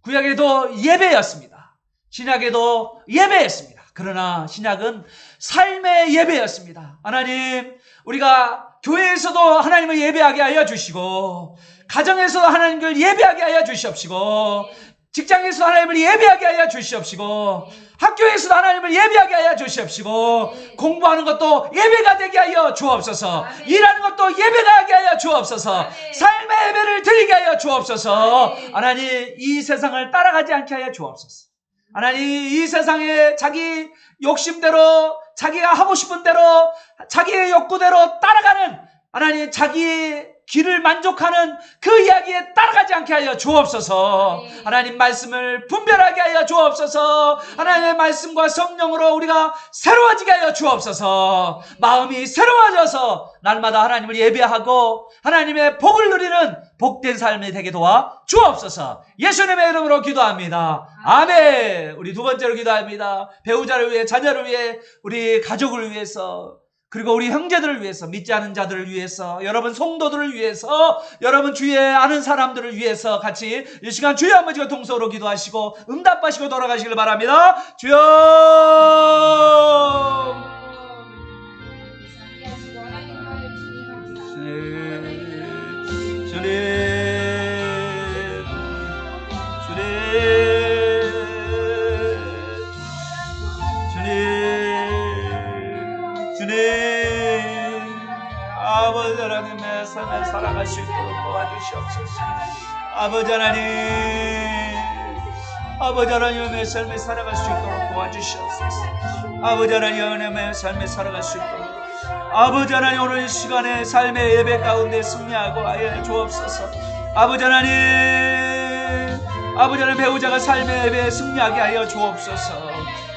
구약에도 예배였습니다. 신약에도 예배였습니다. 그러나 신약은 삶의 예배였습니다. 하나님 우리가 교회에서도 하나님을 예배하게 하여 주시고 가정에서도 하나님을 예배하게 하여 주시옵시고 직장에서도 하나님을 예배하게 하여 주시옵시고 학교에서도 하나님을 예배하게 하여 주시옵시고 공부하는 것도 예배가 되게 하여 주옵소서. 일하는 것도 예배가 하게 하여 주옵소서. 삶의 예배를 드리게 하여 주옵소서. 하나님 이 세상을 따라가지 않게 하여 주옵소서. 하나님 이 세상에 자기 욕심대로 자기가 하고 싶은 대로 자기의 욕구대로 따라가는 하나님 자기 귀를 만족하는 그 이야기에 따라가지 않게 하여 주옵소서. 하나님 말씀을 분별하게 하여 주옵소서. 하나님의 말씀과 성령으로 우리가 새로워지게 하여 주옵소서. 마음이 새로워져서 날마다 하나님을 예배하고 하나님의 복을 누리는 복된 삶이 되게 도와 주옵소서. 예수님의 이름으로 기도합니다. 아멘. 우리 두 번째로 기도합니다. 배우자를 위해, 자녀를 위해, 우리 가족을 위해서, 그리고 우리 형제들을 위해서, 믿지 않은 자들을 위해서, 여러분 성도들을 위해서, 여러분 주위에 아는 사람들을 위해서 같이 이 시간 주여 아버지가 동서로 기도하시고 응답하시고 돌아가시길 바랍니다. 주여 아버지 하나님의 삶을 살아갈 수 있도록 도와주시옵소서. 아버지 하나님의 삶을 살아갈 수 있도록 도와주시옵소서. 아버지 하나님의 삶을 살아갈 수 있도록 아버지 하나님 오늘 이 시간에 삶의 예배 가운데 승리하고 하여 주옵소서. 아버지 하나님 배우자가 삶의 예배에 승리하게 하여 주옵소서.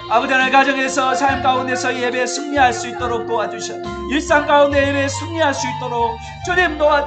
아버지 하나님 가정에서 삶 가운데서 예배에 승리할 수 있도록 도와주셔. 일상 가운데 예배에 승리할 수 있도록 주님 도와